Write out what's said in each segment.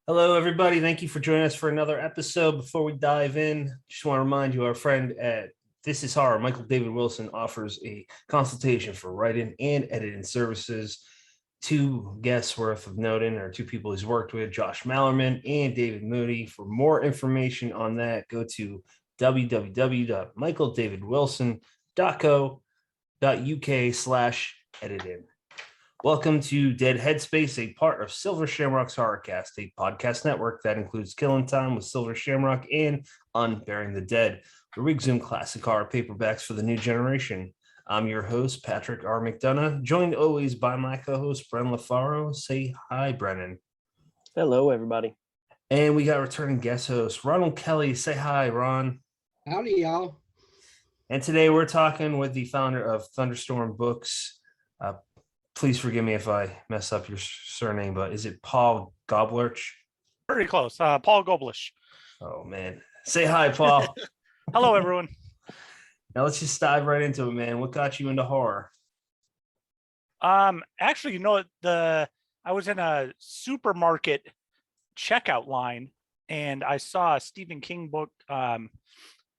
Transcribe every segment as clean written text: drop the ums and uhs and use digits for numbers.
Hello, everybody. Thank you for joining us for another episode. Before we dive in, just want to remind you our friend at This Is Horror, Michael David Wilson, offers a consultation for writing and editing services. Two guests worth of noting, or two people he's worked with, Josh Mallerman and David Moody. For more information on that, go to www.michaeldavidwilson.co.uk/editing. Welcome to Dead Headspace, a part of Silver Shamrock's Horrorcast, a podcast network that includes Killing Time with Silver Shamrock and Unburying the Dead, where we exhume classic horror paperbacks for the new generation. I'm your host, Patrick R. McDonough, joined always by my co-host, Brennan LaFaro. Say hi, Brennan. Hello, everybody. And we got returning guest host, Ronald Kelly. Say hi, Ron. Howdy, y'all. And today we're talking with the founder of Thunderstorm Books. Please forgive me if I mess up your surname, but is it Paul Goblirsch? Pretty close. Paul Goblirsch. Oh, man. Say hi, Paul. Hello, everyone. Now let's just dive right into it, man. What got you into horror? Actually, I was in a supermarket checkout line and I saw a Stephen King book,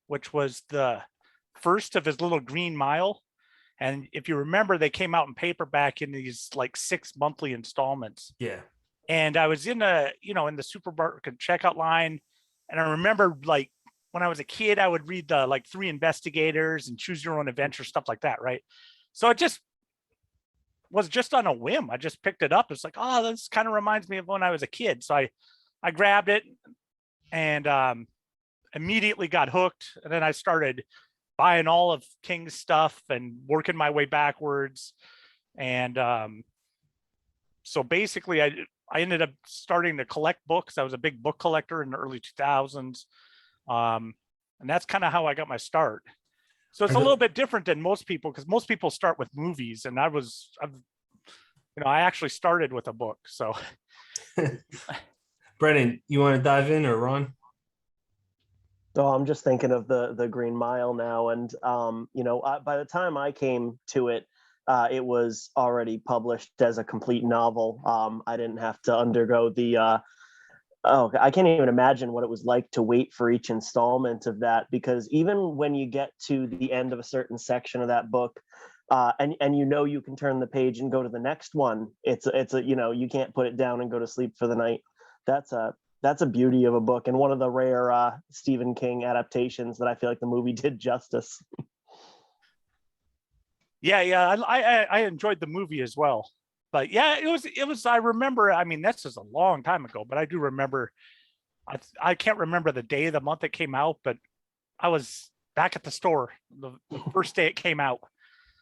which was the first of his little Green Mile. And if you remember, they came out in paperback in these like 6 monthly installments. Yeah. And I was in the supermarket checkout line. And I remember like when I was a kid, I would read the like Three Investigators and Choose Your Own Adventure, stuff like that. Right. So it just was just on a whim. I just picked it up. It's like, oh, this kind of reminds me of when I was a kid. So I grabbed it and immediately got hooked. And then I started buying all of King's stuff and working my way backwards. And so basically I ended up starting to collect books. I was a big book collector in the early 2000s. And that's kind of how I got my start. So it's a little bit different than most people, because most people start with movies. And I actually started with a book. So Brennan, you want to dive in, or Ron? So I'm just thinking of the Green Mile now, and by the time I came to it, it was already published as a complete novel. I didn't have to undergo I can't even imagine what it was like to wait for each installment of that, because even when you get to the end of a certain section of that book, and you can turn the page and go to the next one, you can't put it down and go to sleep for the night. That's a beauty of a book, and one of the rare Stephen King adaptations that I feel like the movie did justice. Yeah, I enjoyed the movie as well. But yeah, it was. I remember. I mean, that's just a long time ago, but I do remember. I can't remember the day of the month it came out, but I was back at the store the first day it came out.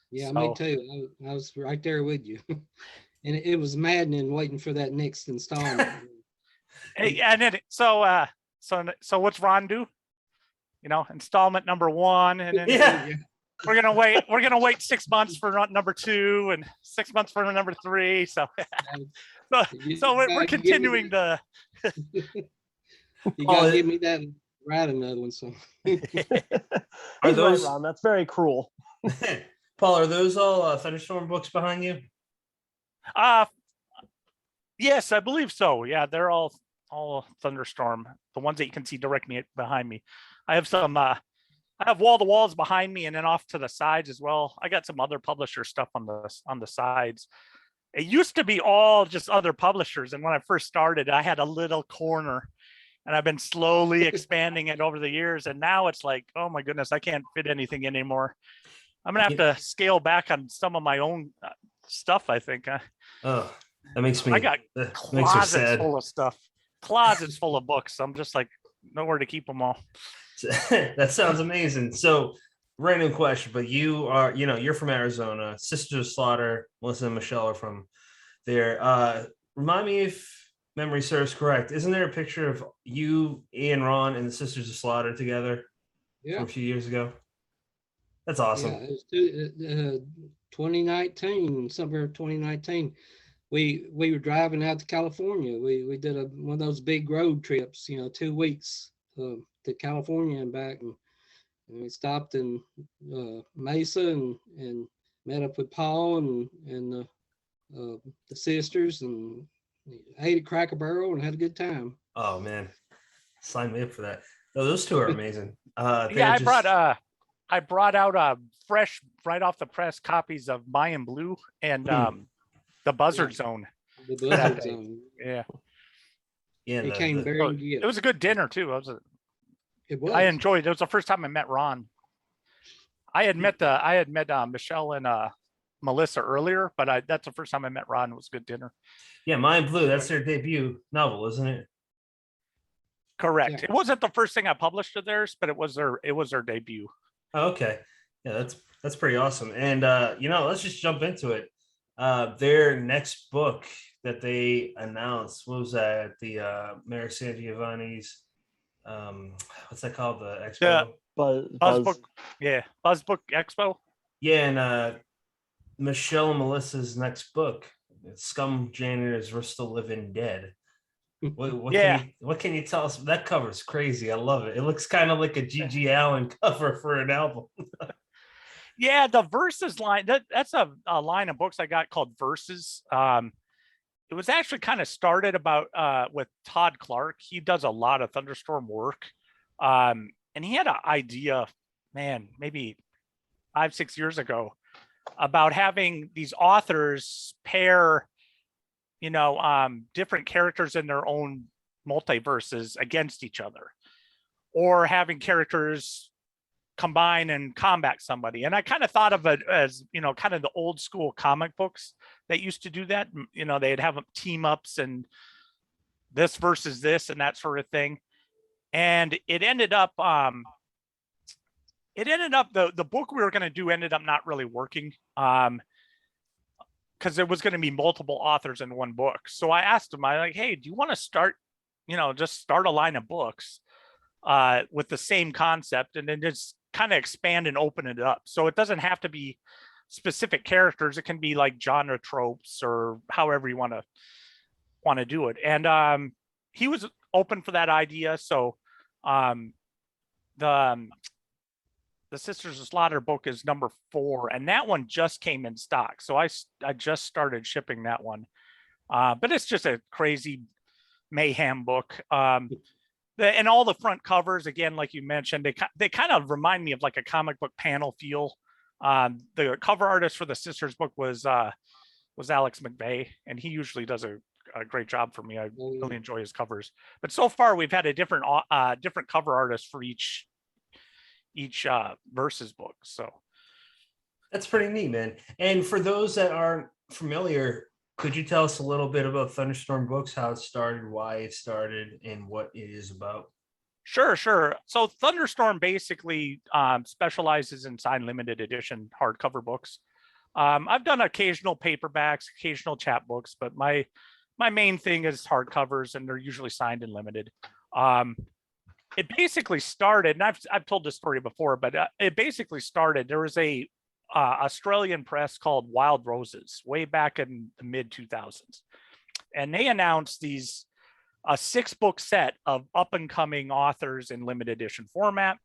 Yeah, me too. I was right there with you, and it was maddening waiting for that next installment. And then so what's Ron do? Installment number 1, and then Yeah. we're gonna wait 6 months for number 2 and 6 months for number 3. So we're continuing to. You gotta give me that, write another one. So Are those right, Ron? That's very cruel. Paul, are those all Thunderstorm books behind you? Yes, I believe so. Yeah, they're all Thunderstorm, the ones that you can see directly behind me. I have some I have wall to walls behind me, and then off to the sides as well. I got some other publisher stuff on the sides. It used to be all just other publishers, and when I first started, I had a little corner, and I've been slowly expanding it over the years, and now it's like, oh my goodness, I can't fit anything in anymore. I'm gonna have to scale back on some of my own stuff, I think. Oh, that makes me. I got closets full of stuff, closets full of books. I'm just like, nowhere to keep them all. That sounds amazing. So, random question, but you are, you're from Arizona. Sisters of Slaughter, Melissa and Michelle are from there. Remind me if memory serves correct. Isn't there a picture of you, Ian, Ron, and the Sisters of Slaughter together from a few years ago? That's awesome. Yeah, it was 2019, somewhere 2019. We were driving out to California. We did one of those big road trips, 2 weeks to California and back, and we stopped in Mesa and met up with Paul and the sisters, and ate at Cracker Barrel and had a good time. Oh man, sign me up for that. No, those two are amazing. Yeah, They're I brought out fresh right off the press copies of Mayan Blue and the Buzzard Zone. The Buzzard Zone. Yeah. Yeah, It came So bearing it gifts. was a good dinner too. It was. I enjoyed it. It was the first time I met Ron. I had met Michelle and Melissa earlier, but that's the first time I met Ron. It was a good dinner. Yeah, Mind Blue. That's their debut novel, isn't it? Correct. Yeah. It wasn't the first thing I published of theirs, but it was their debut. Oh, okay. Yeah, that's pretty awesome. And let's just jump into it. Their next book that they announced, what was that? The Mayor San Giovanni's what's that called? The expo? Buzz Book. Yeah, Buzz Book Expo. Yeah, and Michelle and Melissa's next book, Scum Janitors We're Still Living Dead. What can you tell us? That cover's crazy. I love it. It looks kind of like a G.G. Allen cover for an album. Yeah, the Verses line, that's a line of books I got called Verses. It was actually kind of started about with Todd Clark. He does a lot of Thunderstorm work. And he had an idea, man, maybe 5-6 years ago, about having these authors pair different characters in their own multiverses against each other, or having characters combine and combat somebody. And I kind of thought of it as, kind of the old school comic books that used to do that. They'd have team ups and this versus this and that sort of thing. And it ended up, the book we were going to do ended up not really working. Because there was going to be multiple authors in one book. So I asked him, hey, do you want to start, just start a line of books with the same concept and then just kind of expand and open it up. So it doesn't have to be specific characters. It can be like genre tropes or however you want to do it. And he was open for that idea. So the Sisters of Slaughter book is number 4, and that one just came in stock. So I just started shipping that one. But it's just a crazy mayhem book. And all the front covers, again, like you mentioned, they kind of remind me of like a comic book panel feel. The cover artist for the Sisters book was Alex McVeigh, and he usually does a great job for me. I really enjoy his covers. But so far, we've had a different cover artist for each Verses book. So that's pretty neat, man. And for those that aren't familiar, could you tell us a little bit about Thunderstorm Books, how it started, why it started, and what it is about? Sure. So Thunderstorm basically specializes in signed limited edition hardcover books. I've done occasional paperbacks, occasional chapbooks, but my main thing is hardcovers, and they're usually signed and limited. It basically started, and I've told this story before, but it basically started. There was a Australian press called Wild Roses way back in the mid 2000s, and they announced a 6-book set of up and coming authors in limited edition format,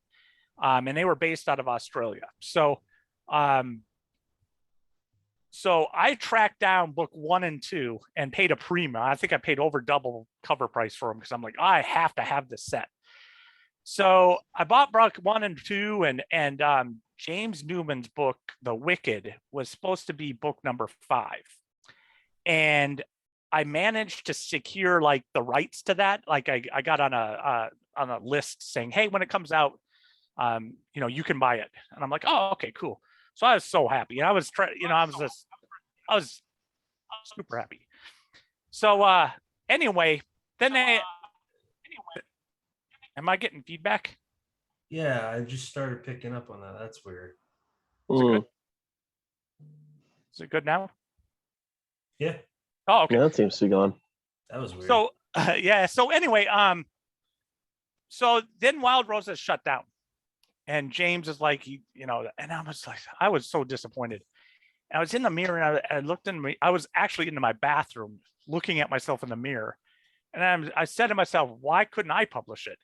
and they were based out of Australia. So I tracked down book 1 and 2 and paid a premium. I think I paid over double cover price for them because I'm like, I have to have this set. So I bought book 1 and 2, and James Newman's book, The Wicked, was supposed to be book number 5. And I managed to secure like the rights to that. Like I got on a list saying, hey, when it comes out, you can buy it. And I'm like, oh, okay, cool. So I was so happy. I was super happy. So anyway, am I getting feedback? Yeah, I just started picking up on that. That's weird. Is it good now? Yeah. Oh, okay. Yeah, that seems to be gone. That was weird. So yeah. So anyway, so then Wild Roses shut down, and James is like, and I was so disappointed. And I was in the mirror, and I looked in me. I was actually into my bathroom, looking at myself in the mirror, and I said to myself, why couldn't I publish it?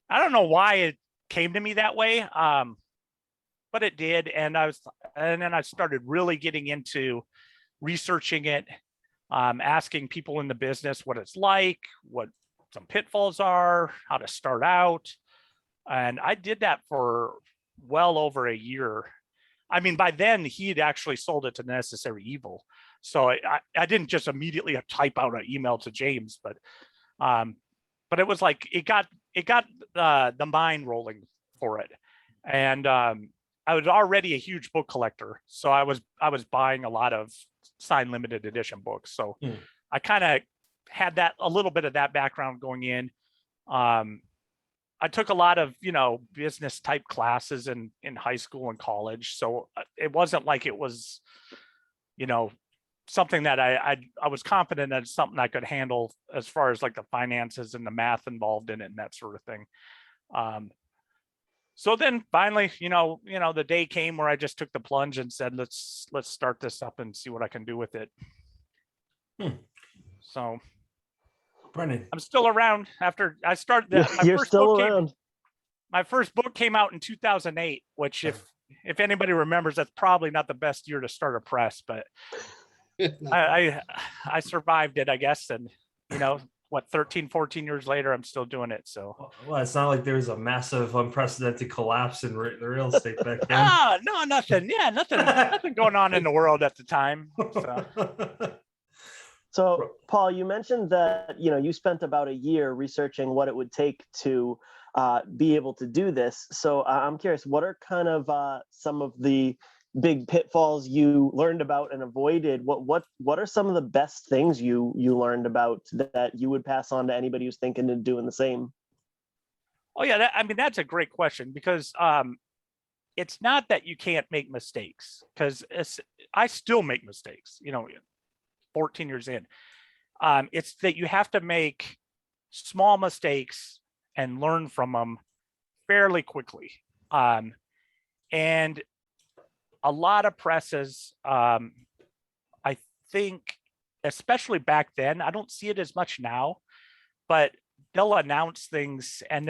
I don't know why it came to me that way, but it did. And then I started really getting into researching it, asking people in the business what it's like, what some pitfalls are, how to start out. And I did that for well over a year. I mean, by then he had actually sold it to Necessary Evil. So I didn't just immediately type out an email to James, but it was like, it got the mind rolling for it. And I was already a huge book collector. So I was buying a lot of signed limited edition books. So I kind of had a little bit of that background going in. I took a lot of, business type classes in high school and college. So it wasn't like it was, something that I was confident that it's something I could handle as far as like the finances and the math involved in it and that sort of thing. So then finally, the day came where I just took the plunge and said, let's start this up and see what I can do with it. So Brennan, I'm still around after I started. My first book came out in 2008, which if anybody remembers, that's probably not the best year to start a press, but I survived it, I guess. And, 13, 14 years later, I'm still doing it. So, well, it's not like there was a massive, unprecedented collapse in the real estate back then. No, nothing. Yeah, nothing going on in the world at the time. So, Paul, you mentioned that, you spent about a year researching what it would take to be able to do this. So I'm curious, what are kind of some of the big pitfalls you learned about and avoided? What are some of the best things you learned about that you would pass on to anybody who's thinking of doing the same? Oh yeah, that's a great question, because it's not that you can't make mistakes, because I still make mistakes, 14 years in. It's that you have to make small mistakes and learn from them fairly quickly. And a lot of presses, I think, especially back then, I don't see it as much now, but they'll announce things and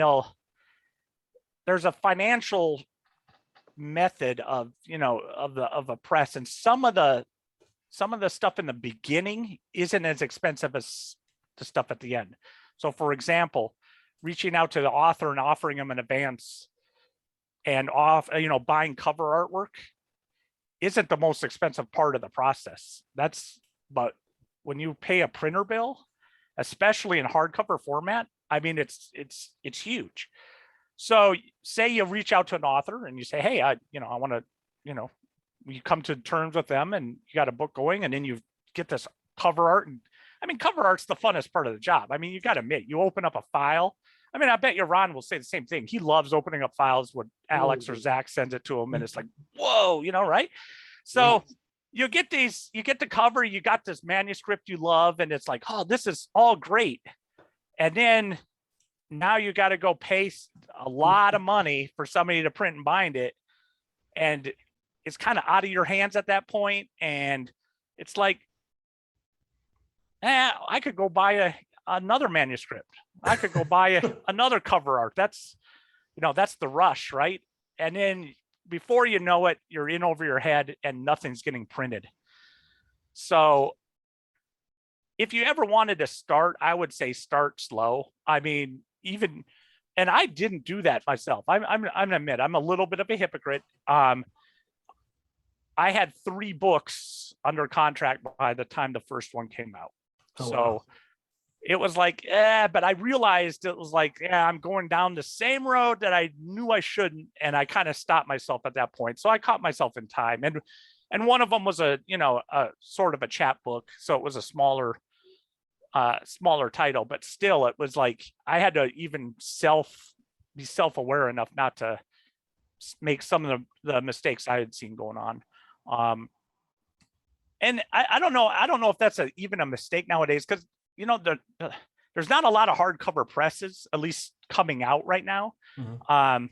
there's a financial method of a press, and some of the stuff in the beginning isn't as expensive as the stuff at the end. So for example, reaching out to the author and offering them an advance and buying cover artwork isn't the most expensive part of the process. But when you pay a printer bill, especially in hardcover format, I mean, it's huge. So say you reach out to an author and you say, hey, I want to, you come to terms with them and you got a book going, and then you get this cover art. And I mean, cover art's the funnest part of the job. I mean, you got to admit, you open up a file. I mean, I bet you Ron will say the same thing. He loves opening up files when Alex or Zach sends it to him, and it's like, whoa, right? So you get the cover, you got this manuscript you love, and it's like, oh, this is all great. And then now you got to go pay a lot of money for somebody to print and bind it. And it's kind of out of your hands at that point. And it's like, I could go buy another manuscript. I could go buy another cover art. That's the rush, right? And then before you know it, you're in over your head and nothing's getting printed. So if you ever wanted to start, I would say start slow. I mean, and I didn't do that myself. I'm admit, I'm a little bit of a hypocrite. I had 3 books under contract by the time the first one came out. Oh, so wow. It was like, but I realized it was like, I'm going down the same road that I knew I shouldn't. And I kind of stopped myself at that point. So I caught myself in time. And one of them was a sort of a chapbook. So it was a smaller title, but still it was like, I had to even be self-aware enough not to make some of the mistakes I had seen going on. And I don't know if that's even a mistake nowadays, because there's not a lot of hardcover presses, at least coming out right now. Mm-hmm.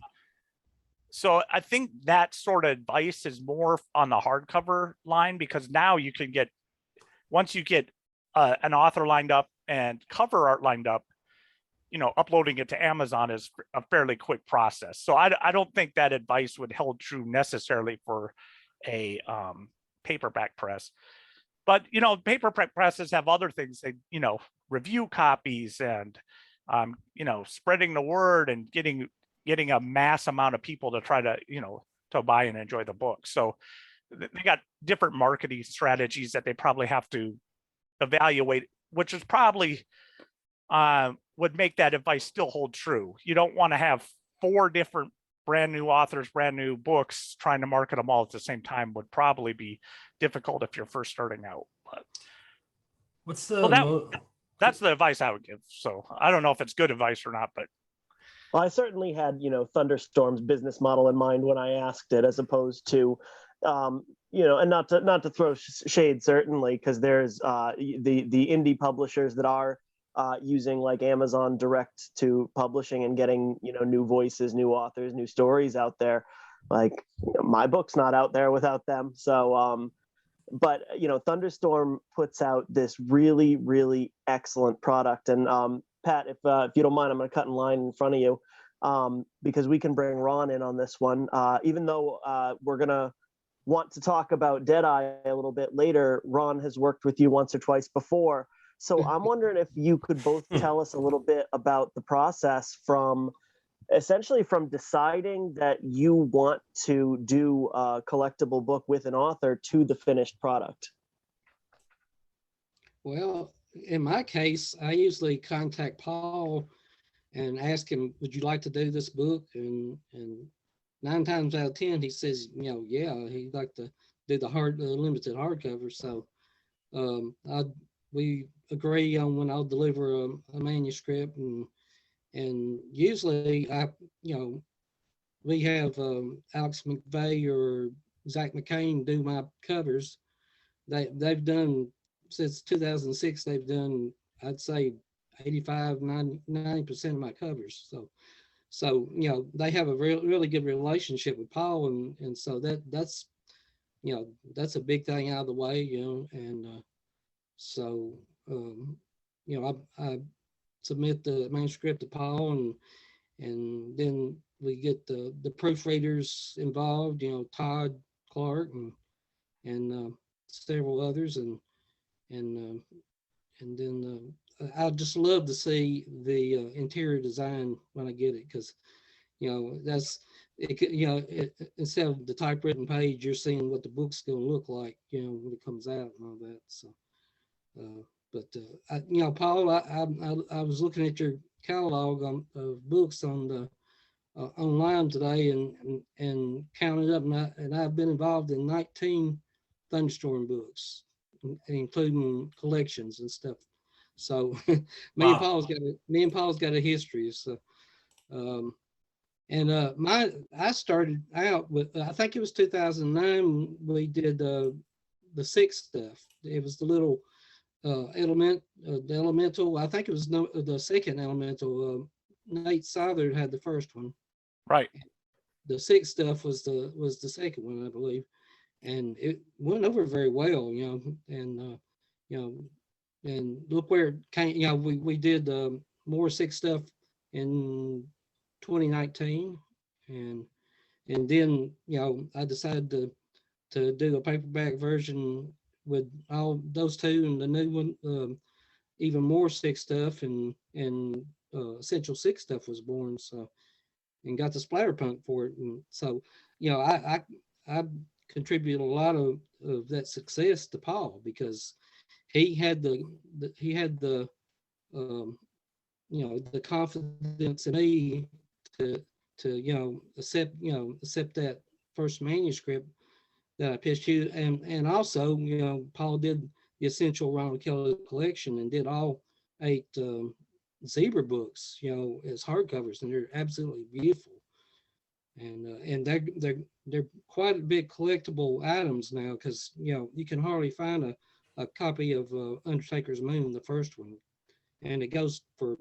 So I think that sort of advice is more on the hardcover line, because now you can once you get an author lined up and cover art lined up, uploading it to Amazon is a fairly quick process. So I don't think that advice would hold true necessarily for a paperback press. But, paper presses have other things. They, review copies and, spreading the word and getting a mass amount of people to try to, to buy and enjoy the book. So they got different marketing strategies that they probably have to evaluate, which is probably would make that advice still hold true. You don't want to have 4 different brand new authors, brand new books, trying to market them all at the same time would probably be difficult if you're first starting out. But what's the that's the advice I would give. So I don't know if it's good advice or not, but well, I certainly had, Thunderstorm's business model in mind when I asked it, as opposed to, and not to throw shade, certainly, because there's the indie publishers that are using like Amazon direct to publishing and getting, new voices, new authors, new stories out there. Like, my book's not out there without them. So, but, Thunderstorm puts out this really, really excellent product. And Pat, if you don't mind, I'm going to cut in line in front of you because we can bring Ron in on this one. Even though we're going to want to talk about Deadeye a little bit later, Ron has worked with you once or twice before. So I'm wondering if you could both tell us a little bit about the process from deciding that you want to do a collectible book with an author to the finished product. Well, in my case, I usually contact Paul and ask him, would you like to do this book? And 9 times out of 10, he says, yeah, he'd like to do the limited hardcover. So we agree on when I'll deliver a manuscript, and usually we have Alex McVeigh or Zach McCain do my covers. They've done since 2006. They've done, I'd say, 85-90% of my covers. So they have a really good relationship with Paul, and so that's that's a big thing out of the way, and so I submit the manuscript to Paul, and then we get the proofreaders involved, Todd Clark and several others, and then I just love to see the interior design when I get it, because that's it, instead of the typewritten page, you're seeing what the book's going to look like, when it comes out and all that. So Paul, I was looking at your catalog of books on the online today, and counted up, and I've been involved in 19 Thunderstorm books, including collections and stuff. So me and Paul's got a history. So I started out with, I think it was 2009, we did the 6 stuff. It was the little the elemental. I think it was the second elemental. Nate Southard had the first one. Right. The 6 stuff was the second one, I believe, and it went over very well, and look where it came. We did more 6 stuff in 2019, and then I decided to do a paperback version with all those 2, and the new one, even more 6 stuff, and Essential 6 stuff was born. So, and got the Splatterpunk for it, and so I contributed a lot of that success to Paul, because he had the confidence in me to accept that first manuscript that I pitched you, and also Paul did the Essential Ronald Kelly collection and did all 8 zebra books as hardcovers, and they're absolutely beautiful, and they're quite a bit collectible items now, because you can hardly find a copy of Undertaker's Moon, the first one, and it goes for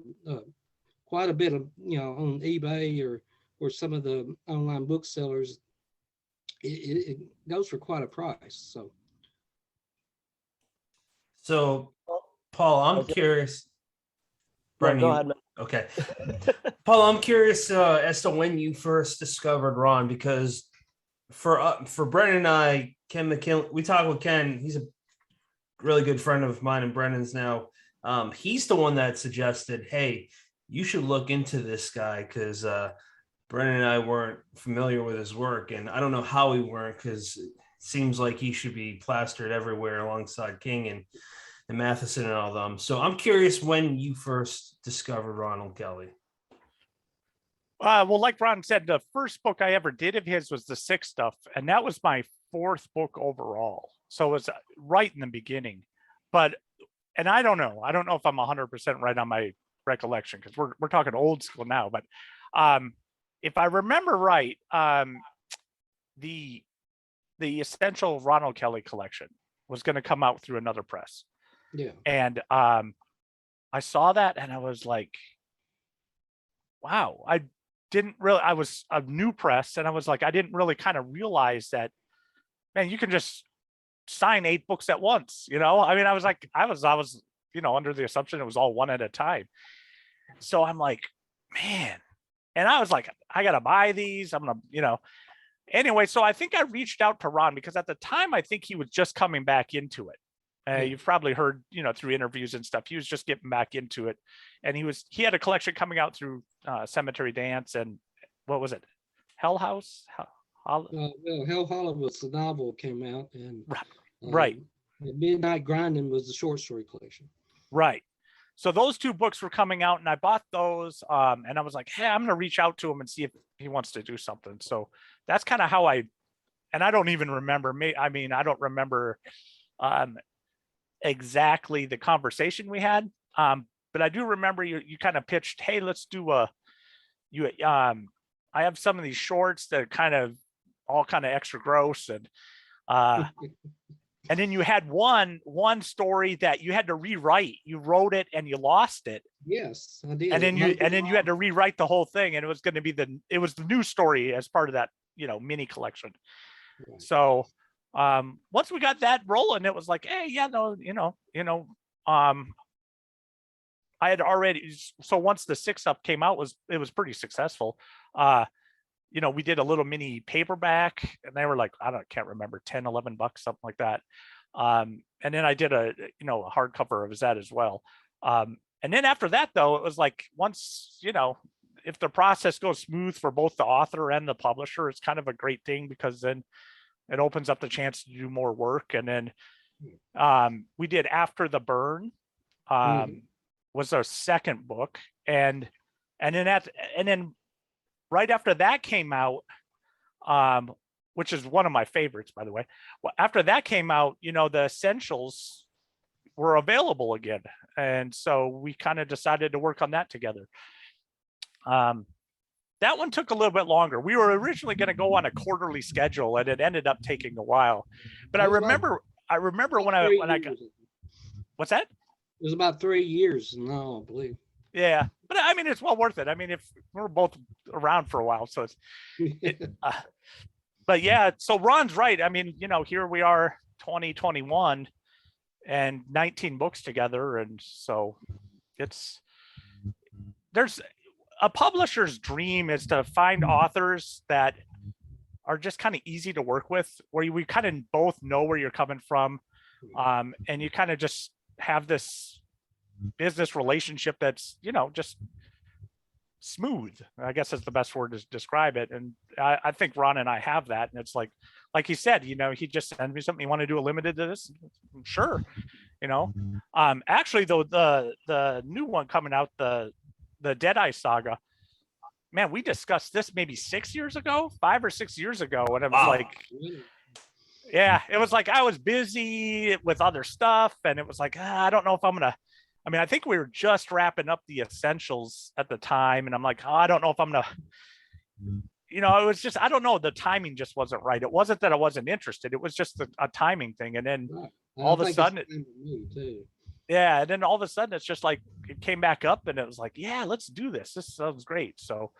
quite a bit of on eBay or some of the online booksellers. It goes for quite a price. So Paul, I'm curious. Brandon, go ahead, man. Okay. Paul, I'm curious as to when you first discovered Ron, because for Brendan and I, Ken McKinley, we talked with Ken. He's a really good friend of mine and Brennan's now. He's the one that suggested, hey, you should look into this guy, because Brennan and I weren't familiar with his work, and I don't know how we weren't, because it seems like he should be plastered everywhere alongside King and Matheson and all them. So I'm curious when you first discovered Ronald Kelly. Well, like Ron said, the first book I ever did of his was the Six Stuff, and that was my 4th book overall. So it was right in the beginning. And I don't know if I'm 100% right on my recollection, because we're talking old school now. But if I remember right, the Essential Ronald Kelly collection was going to come out through another press. Yeah. And I saw that and I was like, wow, I was a new press, and I was like, I didn't really kind of realize that, man, you can just sign 8 books at once, I mean, I was under the assumption it was all one at a time. So I'm like, man, and I was like, I gotta buy these. I'm gonna, anyway. So I think I reached out to Ron, because at the time I think he was just coming back into it. You've probably heard, through interviews and stuff, he was just getting back into it, and he had a collection coming out through Cemetery Dance, and what was it, Hell House? Well, Hell Hollow was the novel came out, and right. Midnight Grinding was the short story collection. Right. So those 2 books were coming out, and I bought those, and I was like, hey, I'm going to reach out to him and see if he wants to do something. So that's kind of how and I don't even remember I don't remember exactly the conversation we had. But I do remember you kind of pitched, hey, let's do I have some of these shorts that are all kind of extra gross, and and then you had one story that you had to rewrite. You wrote it and you lost it. Yes, I did. And then you had to rewrite the whole thing, and it was going to be the new story as part of that, mini collection. Right. So once we got that rolling, it was like, hey, yeah, no, I had already, so once the 6 Up came out, it was pretty successful. We did a little mini paperback, and they were like, can't remember, 10, $11, something like that. And then I did a hardcover of that as well. And then after that, though, it was like, once, if the process goes smooth for both the author and the publisher, it's kind of a great thing, because then it opens up the chance to do more work. And then we did After the Burn, was our 2nd book. And then right after that came out, which is one of my favorites, by the way. Well, after that came out, the Essentials were available again. And so we kind of decided to work on that together. That one took a little bit longer. We were originally going to go on a quarterly schedule, and it ended up taking a while. But I remember when I got, what's that? It was about 3 years now, I believe. Yeah, but I mean, it's well worth it. I mean, if we're both around for a while, so it's, but yeah, so Ron's right. I mean, here we are, 2021, and 19 books together. And so there's a publisher's dream is to find authors that are just kind of easy to work with, where we kind of both know where you're coming from. And you kind of just have this business relationship that's, just smooth, I guess that's the best word to describe it. And I think Ron and I have that. And it's like he said, he just sent me something. You want to do a limited to this? Sure. Actually, though, the new one coming out, the Deadeye Saga, man, we discussed this maybe 5 or 6 years ago. And it was like, yeah, it was like I was busy with other stuff. And it was like, I don't know if I'm going to, I think we were just wrapping up the Essentials at the time. And I'm like, I don't know if I'm going to, it was just, I don't know. The timing just wasn't right. It wasn't that I wasn't interested. It was just a timing thing. And then all of a sudden, yeah. And then all of a sudden it's just like, it came back up and it was like, yeah, let's do this. This sounds great. So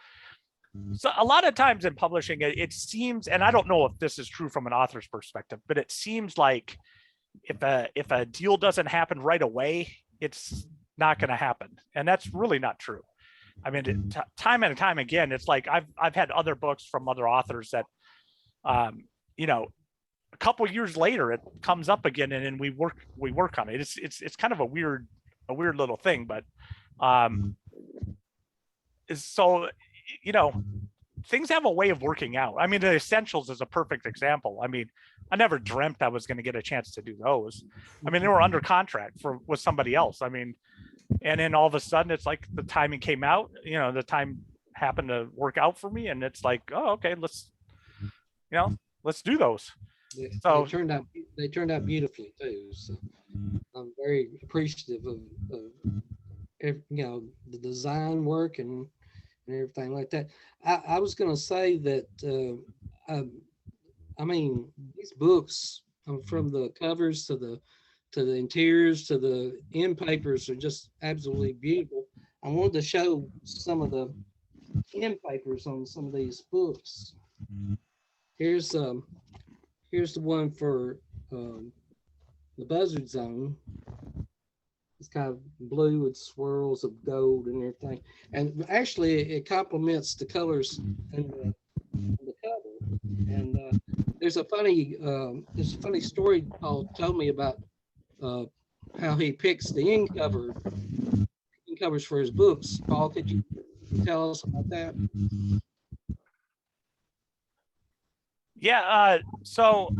a lot of times in publishing, it seems, and I don't know if this is true from an author's perspective, but it seems like if a deal doesn't happen right away, it's not going to happen. And that's really not true. I mean, time and time again, it's like I've had other books from other authors that, a couple years later, it comes up again, and then we work on it. It's kind of a weird little thing, but so, you know, things have a way of working out. I mean, the Essentials is a perfect example. I mean, I never dreamt I was going to get a chance to do those. I mean, they were under contract with somebody else. I mean, and then all of a sudden it's like the timing came out, you know, the time happened to work out for me, and it's like, oh, okay, let's do those. Yeah, So they turned out beautifully too. So I'm very appreciative of the design work and everything like that. I was going to say that I mean, these books, from the covers to the interiors to the end papers, are just absolutely beautiful. I wanted to show some of the end papers on some of these books. Here's the one for the Buzzard Zone. It's kind of blue with swirls of gold and everything. And actually, it complements the colors in the cover. And there's a funny story Paul told me about how he picks the end covers for his books. Paul, could you tell us about that? yeah, so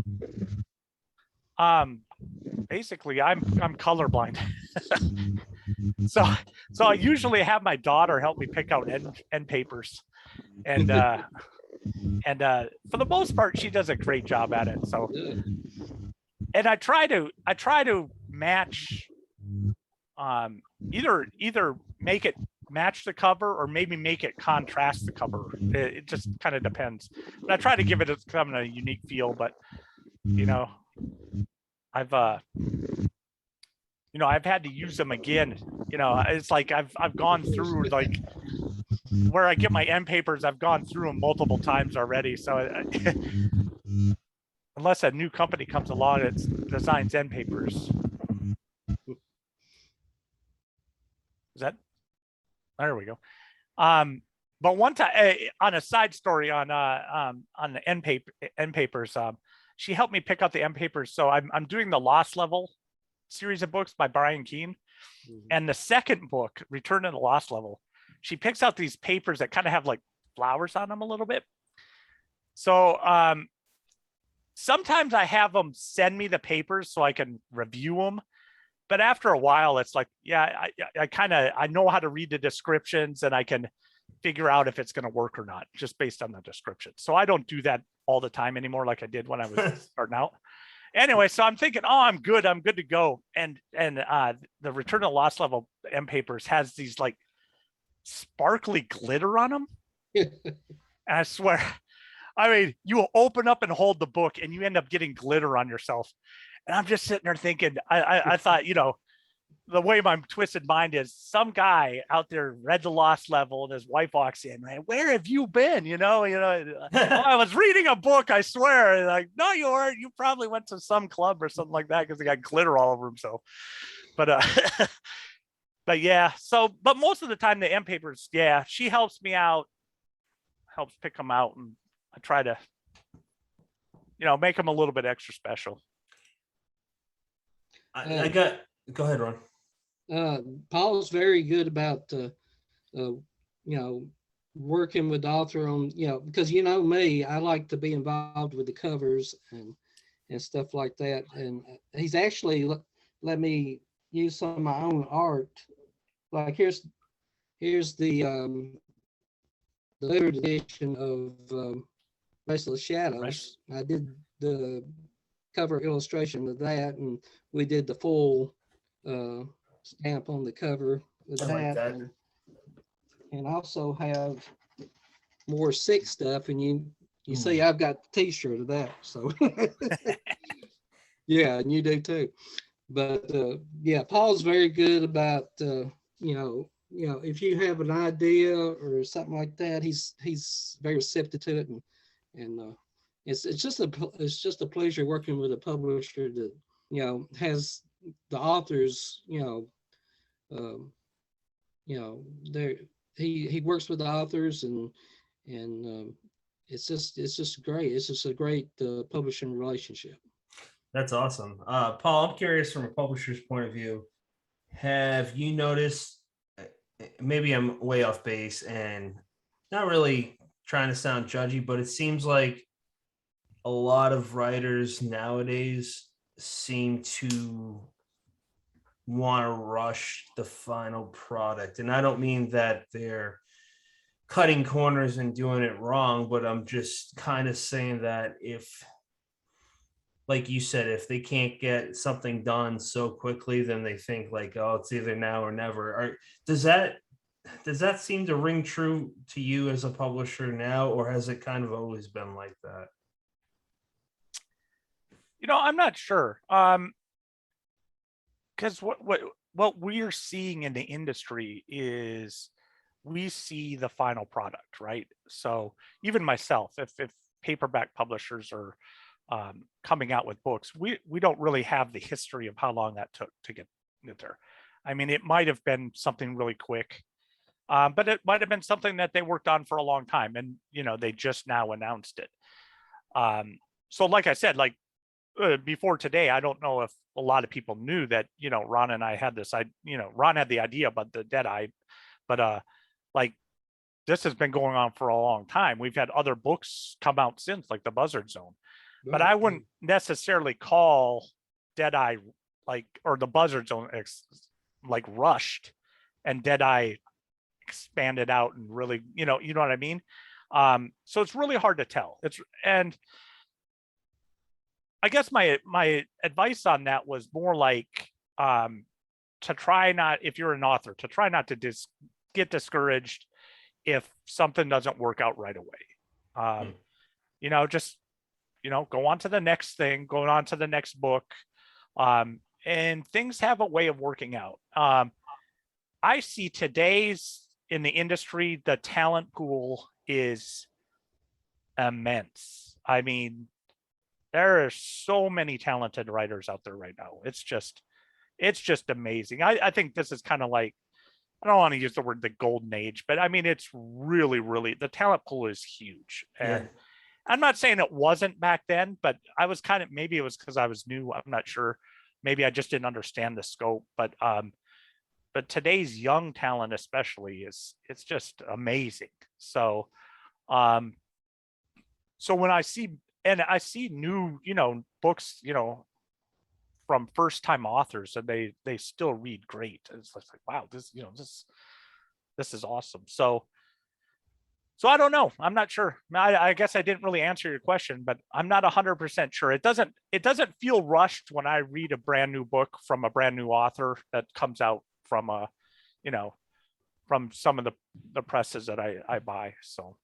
basically I'm colorblind. so I usually have my daughter help me pick out end papers, and for the most part she does a great job at it. So, and I try to match, either make it match the cover or maybe make it contrast the cover. It just kind of depends, but I try to give it kind of a unique feel. But you know, I've had to use them again. You know, it's like I've gone through, like, where I get my end papers, I've gone through them multiple times already. So unless a new company comes along that designs end papers. Is that? There we go. But one time, on a side story on the end papers, she helped me pick out the end papers. So I'm doing the Lost Level series of books by Brian Keane, and the second book, Return to the Lost Level, she picks out these papers that kind of have like flowers on them a little bit. So sometimes I have them send me the papers so I can review them. But after a while, it's like, yeah, I know how to read the descriptions, and I can figure out if it's going to work or not just based on the description. So I don't do that all the time anymore like I did when I was starting out. Anyway, so I'm thinking, oh, I'm good to go. And the Return to the Lost Level end papers has these like sparkly glitter on them. And I swear, I mean, you will open up and hold the book and you end up getting glitter on yourself. And I'm just sitting there thinking, I thought, you know, the way my twisted mind is, some guy out there read the Lost Level and his wife walks in, man, where have you been? Oh, I was reading a book, I swear. And like, no, you weren't. You probably went to some club or something like that because he got glitter all over himself. But but yeah, but most of the time the end papers, yeah, she helps me out, helps pick them out, and I try to, make them a little bit extra special. Go ahead, Ron. Paul's very good about working with the author on, because me, I like to be involved with the covers and stuff like that. And he's actually let me use some of my own art. Like here's the third edition of Restless Shadows. I did the cover illustration of that, and we did the full stamp on the cover with that. Like that. And also have more sick stuff, and you see I've got the t-shirt of that, so yeah, and you do too. But yeah, Paul's very good about if you have an idea or something like that, he's very receptive to it, and it's just a pleasure working with a publisher that has the authors, he works with the authors, and it's just great. It's just a great publishing relationship. That's awesome. Paul, I'm curious from a publisher's point of view, have you noticed, maybe I'm way off base and not really trying to sound judgy, but it seems like a lot of writers nowadays seem to want to rush the final product. And I don't mean that they're cutting corners and doing it wrong, but I'm just kind of saying that if, like you said, if they can't get something done so quickly, then they think like, oh, it's either now or never. Does that seem to ring true to you as a publisher now, or has it kind of always been like that? I'm not sure. Because what we're seeing in the industry is we see the final product, right? So even myself, if paperback publishers are coming out with books, we don't really have the history of how long that took to get there. I mean, it might have been something really quick, but it might have been something that they worked on for a long time, and they just now announced it. So like I said, like before today, I don't know if a lot of people knew that Ron and I had this. Ron had the idea about the Deadeye, but like this has been going on for a long time. We've had other books come out since, like the Buzzard Zone, but I wouldn't necessarily call Deadeye or the Buzzard Zone like rushed, and Deadeye expanded out and really, you know what I mean? So it's really hard to tell. And I guess my advice on that was more like to try not, if you're an author, to try not to get discouraged if something doesn't work out right away. Just go on to the next thing, go on to the next book, and things have a way of working out. I see today's in the industry, the talent pool is immense. I mean, there are so many talented writers out there right now. It's just amazing. I think this is kind of like, I don't want to use the word the golden age, but I mean, it's really, really, the talent pool is huge. And I'm not saying it wasn't back then, but I was maybe it was because I was new. I'm not sure. Maybe I just didn't understand the scope, but today's young talent, especially, it's just amazing. So, so when I see new, books, from first time authors, and they still read great. It's like, wow, this is awesome. So I don't know. I'm not sure. I guess I didn't really answer your question, but I'm not 100% sure. It doesn't feel rushed when I read a brand new book from a brand new author that comes out from from some of the presses that I buy. So,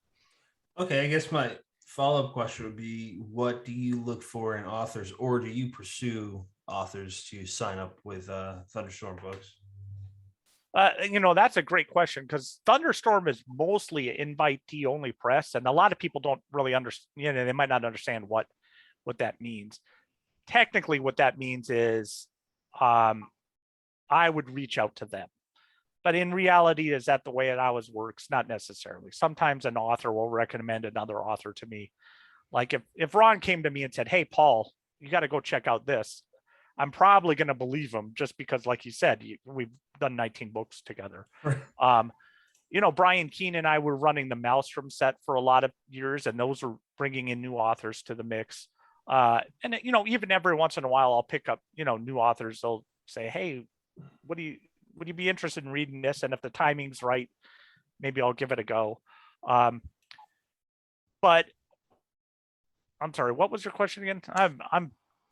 okay, I guess my follow-up question would be, what do you look for in authors, or do you pursue authors to sign up with Thunderstorm Books? That's a great question, because Thunderstorm is mostly an invitee only press, and a lot of people don't really understand. They might not understand what that means. Technically, what that means is I would reach out to them. But in reality, is that the way it always works? Not necessarily. Sometimes an author will recommend another author to me. Like if Ron came to me and said, "Hey, Paul, you got to go check out this," I'm probably going to believe him, just because, like you said, we've done 19 books together. Brian Keane and I were running the Maelstrom set for a lot of years, and those are bringing in new authors to the mix. And even every once in a while, I'll pick up, new authors. They'll say, "Hey, would you be interested in reading this?" And if the timing's right, maybe I'll give it a go. But I'm sorry, what was your question again?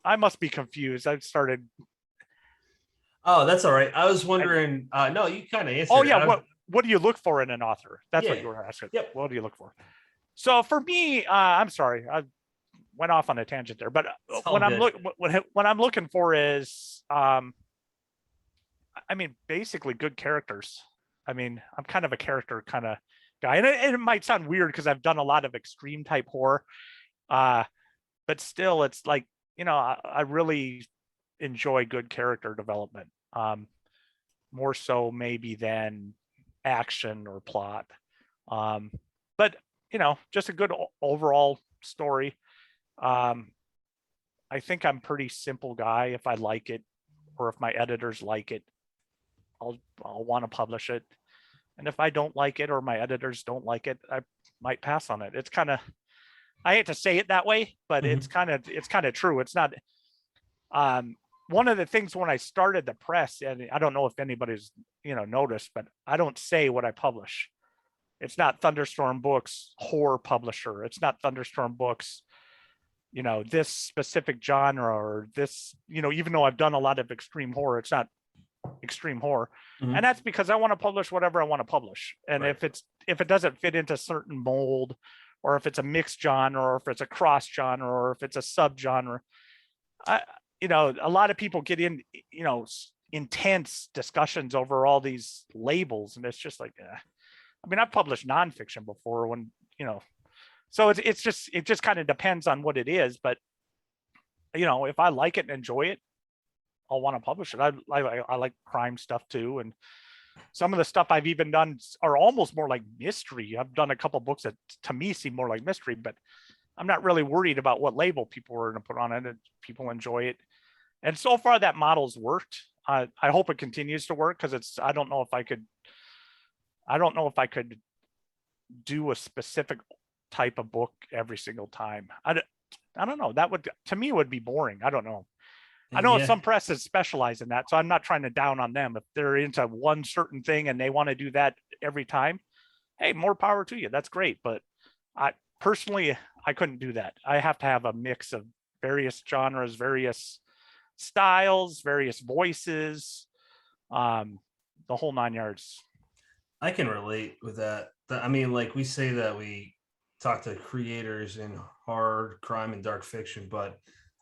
I must be confused. I've started. Oh, that's all right. I was wondering. No, you kind of answered. Oh yeah, what do you look for in an author? That's what you were asking. Yep. What do you look for? So for me, I'm sorry, I went off on a tangent there. But when I'm looking for is, basically good characters. I'm kind of a character kind of guy, and it might sound weird because I've done a lot of extreme type horror, but still, it's like, I really enjoy good character development, more so maybe than action or plot. But just a good overall story. I think I'm pretty simple guy. If I like it, or if my editors like it, I'll want to publish it. And if I don't like it, or my editors don't like it, I might pass on it. It's kind of, I hate to say it that way, but it's kind of true. It's not, one of the things when I started the press, and I don't know if anybody's, noticed, but I don't say what I publish. It's not Thunderstorm Books horror publisher. It's not Thunderstorm Books, this specific genre, or this, even though I've done a lot of extreme horror, it's not extreme horror. And that's because I want to publish whatever I want to publish. And if it doesn't fit into certain mold, or if it's a mixed genre, or if it's a cross genre, or if it's a subgenre, a lot of people get in, intense discussions over all these labels, and it's just like, I mean, I've published nonfiction before when, so it just kind of depends on what it is. But, if I like it and enjoy it, I'll want to publish it. I like crime stuff too. And some of the stuff I've even done are almost more like mystery. I've done a couple books that to me seem more like mystery, but I'm not really worried about what label people are going to put on it, and people enjoy it. And so far that model's worked. I hope it continues to work, because I don't know if I could do a specific type of book every single time. I don't know. That would, to me, would be boring. I don't know. I know some presses specialize in that, so I'm not trying to down on them. If they're into one certain thing and they want to do that every time, hey, more power to you. That's great. But I personally couldn't do that. I have to have a mix of various genres, various styles, various voices, the whole 9 yards. I can relate with that. I mean, like, we say that we talk to creators in horror, crime, and dark fiction, but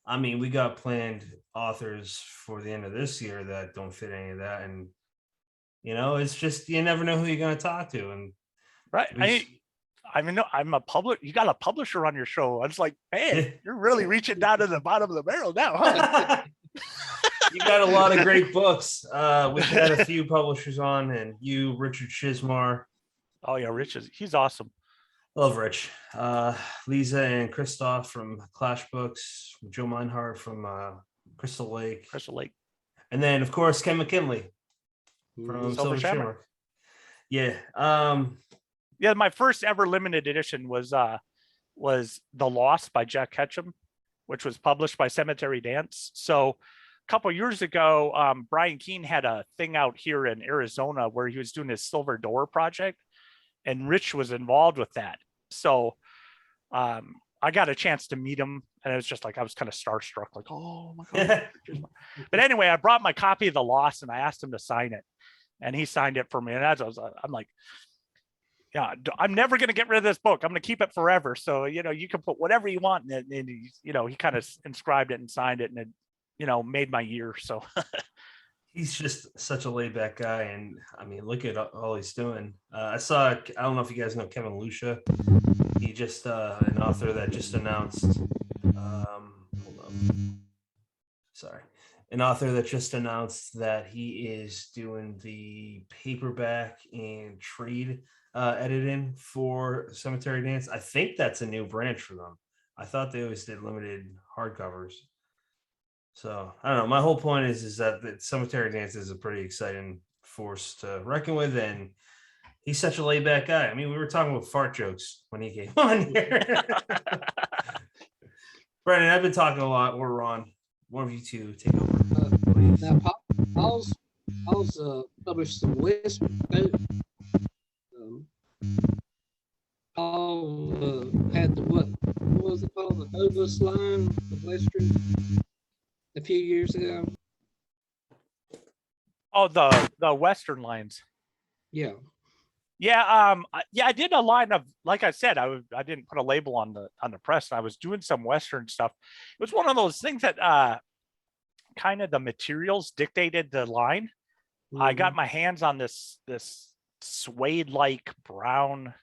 I mean, we got planned authors for the end of this year that don't fit any of that. And, it's just, you never know who you're going to talk to. And right. I mean, you got a publisher on your show. I was like, man, you're really reaching down to the bottom of the barrel now, huh? You got a lot of great books. We've had a few publishers on, and you, Richard Chismar. Oh yeah, Rich he's awesome. Love Rich. Lisa and Christoph from Clash Books, Joe Meinhardt from Crystal Lake. And then, of course, Ken McKinley from Silver Shimmer. Yeah. Yeah, my first ever limited edition was The Lost by Jack Ketchum, which was published by Cemetery Dance. So a couple of years ago, Brian Keane had a thing out here in Arizona where he was doing his Silver Door project, and Rich was involved with that. So I got a chance to meet him, and it was just like, I was kind of starstruck, like, oh my God. But anyway, I brought my copy of The Lost, and I asked him to sign it, and he signed it for me. And I'm like, yeah, I'm never going to get rid of this book. I'm going to keep it forever. So, you can put whatever you want in it. And he kind of inscribed it and signed it, and it, made my year. So he's just such a laid back guy. And I mean, look at all he's doing. I don't know if you guys know Kevin Lucia. He just, an author that just announced, an author that just announced that he is doing the paperback and trade editing for Cemetery Dance. I think that's a new branch for them. I thought they always did limited hardcovers. So I don't know. My whole point is that the Cemetery Dance is a pretty exciting force to reckon with, and he's such a laid back guy. I mean, we were talking about fart jokes when he came on here. Brendan, I've been talking a lot. We're on. One of you two take over. Now, Paul's published some Western. Paul had what was it called? The Novus line, the Western, a few years ago. Oh, the Western lines. Yeah. Yeah, I did a line of, like I said, I didn't put a label on the press. I was doing some Western stuff. It was one of those things that kind of the materials dictated the line. Mm-hmm. I got my hands on this suede-like brown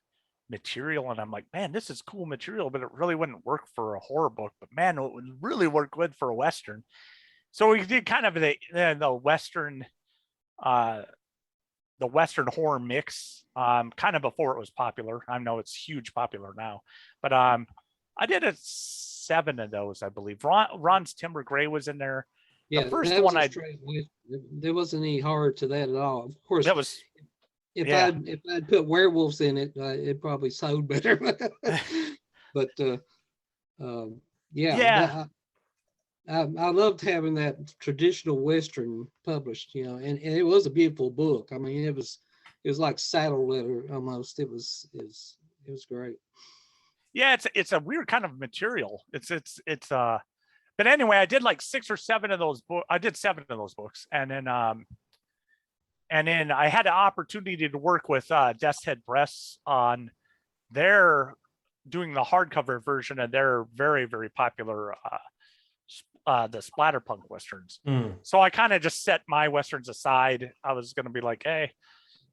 material, and I'm like, man, this is cool material, but it really wouldn't work for a horror book. But man, it would really work good for a Western. So we did kind of the Western the Western horror mix, kind of before it was popular. I know it's huge popular now, but I did 7 of those, I believe. Ron's Timber Gray was in there. Yeah, The first that one was a straight Western. There wasn't any horror to that at all. Of course, that was if yeah. I'd put werewolves in it, it probably sold better. But Yeah. I loved having that traditional Western published, you know, and it was a beautiful book. I mean, it was like saddle leather almost. It was great. Yeah, it's a weird kind of material. But anyway, I did like 6 or 7 of those books. I did 7 of those books, and then I had an opportunity to work with Death's Head Press on their doing the hardcover version of their very, very popular the splatterpunk westerns. So I kind of just set my westerns aside. I was going to be like, hey,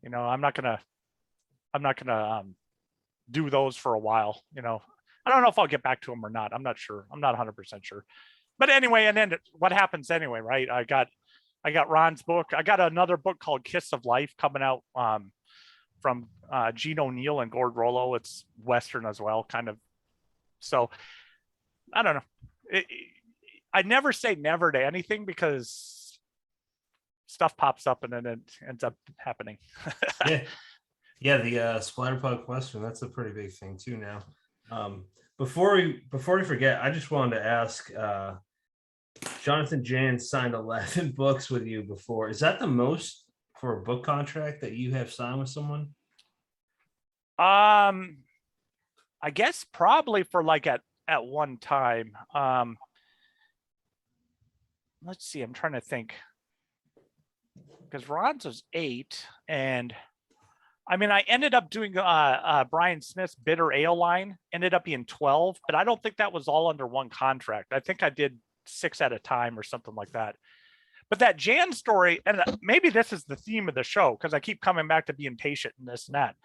you know, I'm not gonna do those for a while. You know, I don't know if I'll get back to them or not. I'm not sure. I'm not 100% sure. But anyway, and then what happens anyway, right? I got Ron's book. I got another book called Kiss of Life coming out from Gene O'Neill and Gord Rollo. It's Western as well, kind of. So I don't know. I never say never to anything because stuff pops up and then it ends up happening. Yeah, the Splatterpunk Western, that's a pretty big thing too now. Before we forget, I just wanted to ask, Jonathan Jans signed 11 books with you before. Is that the most for a book contract that you have signed with someone? I guess probably for like at one time. Let's see, I'm trying to think. Because Ron's was 8, and I mean, I ended up doing Brian Smith's Bitter Ale line, ended up being 12, but I don't think that was all under one contract. I think I did 6 at a time or something like that. But that Jan story, and maybe this is the theme of the show, because I keep coming back to being patient and this and that.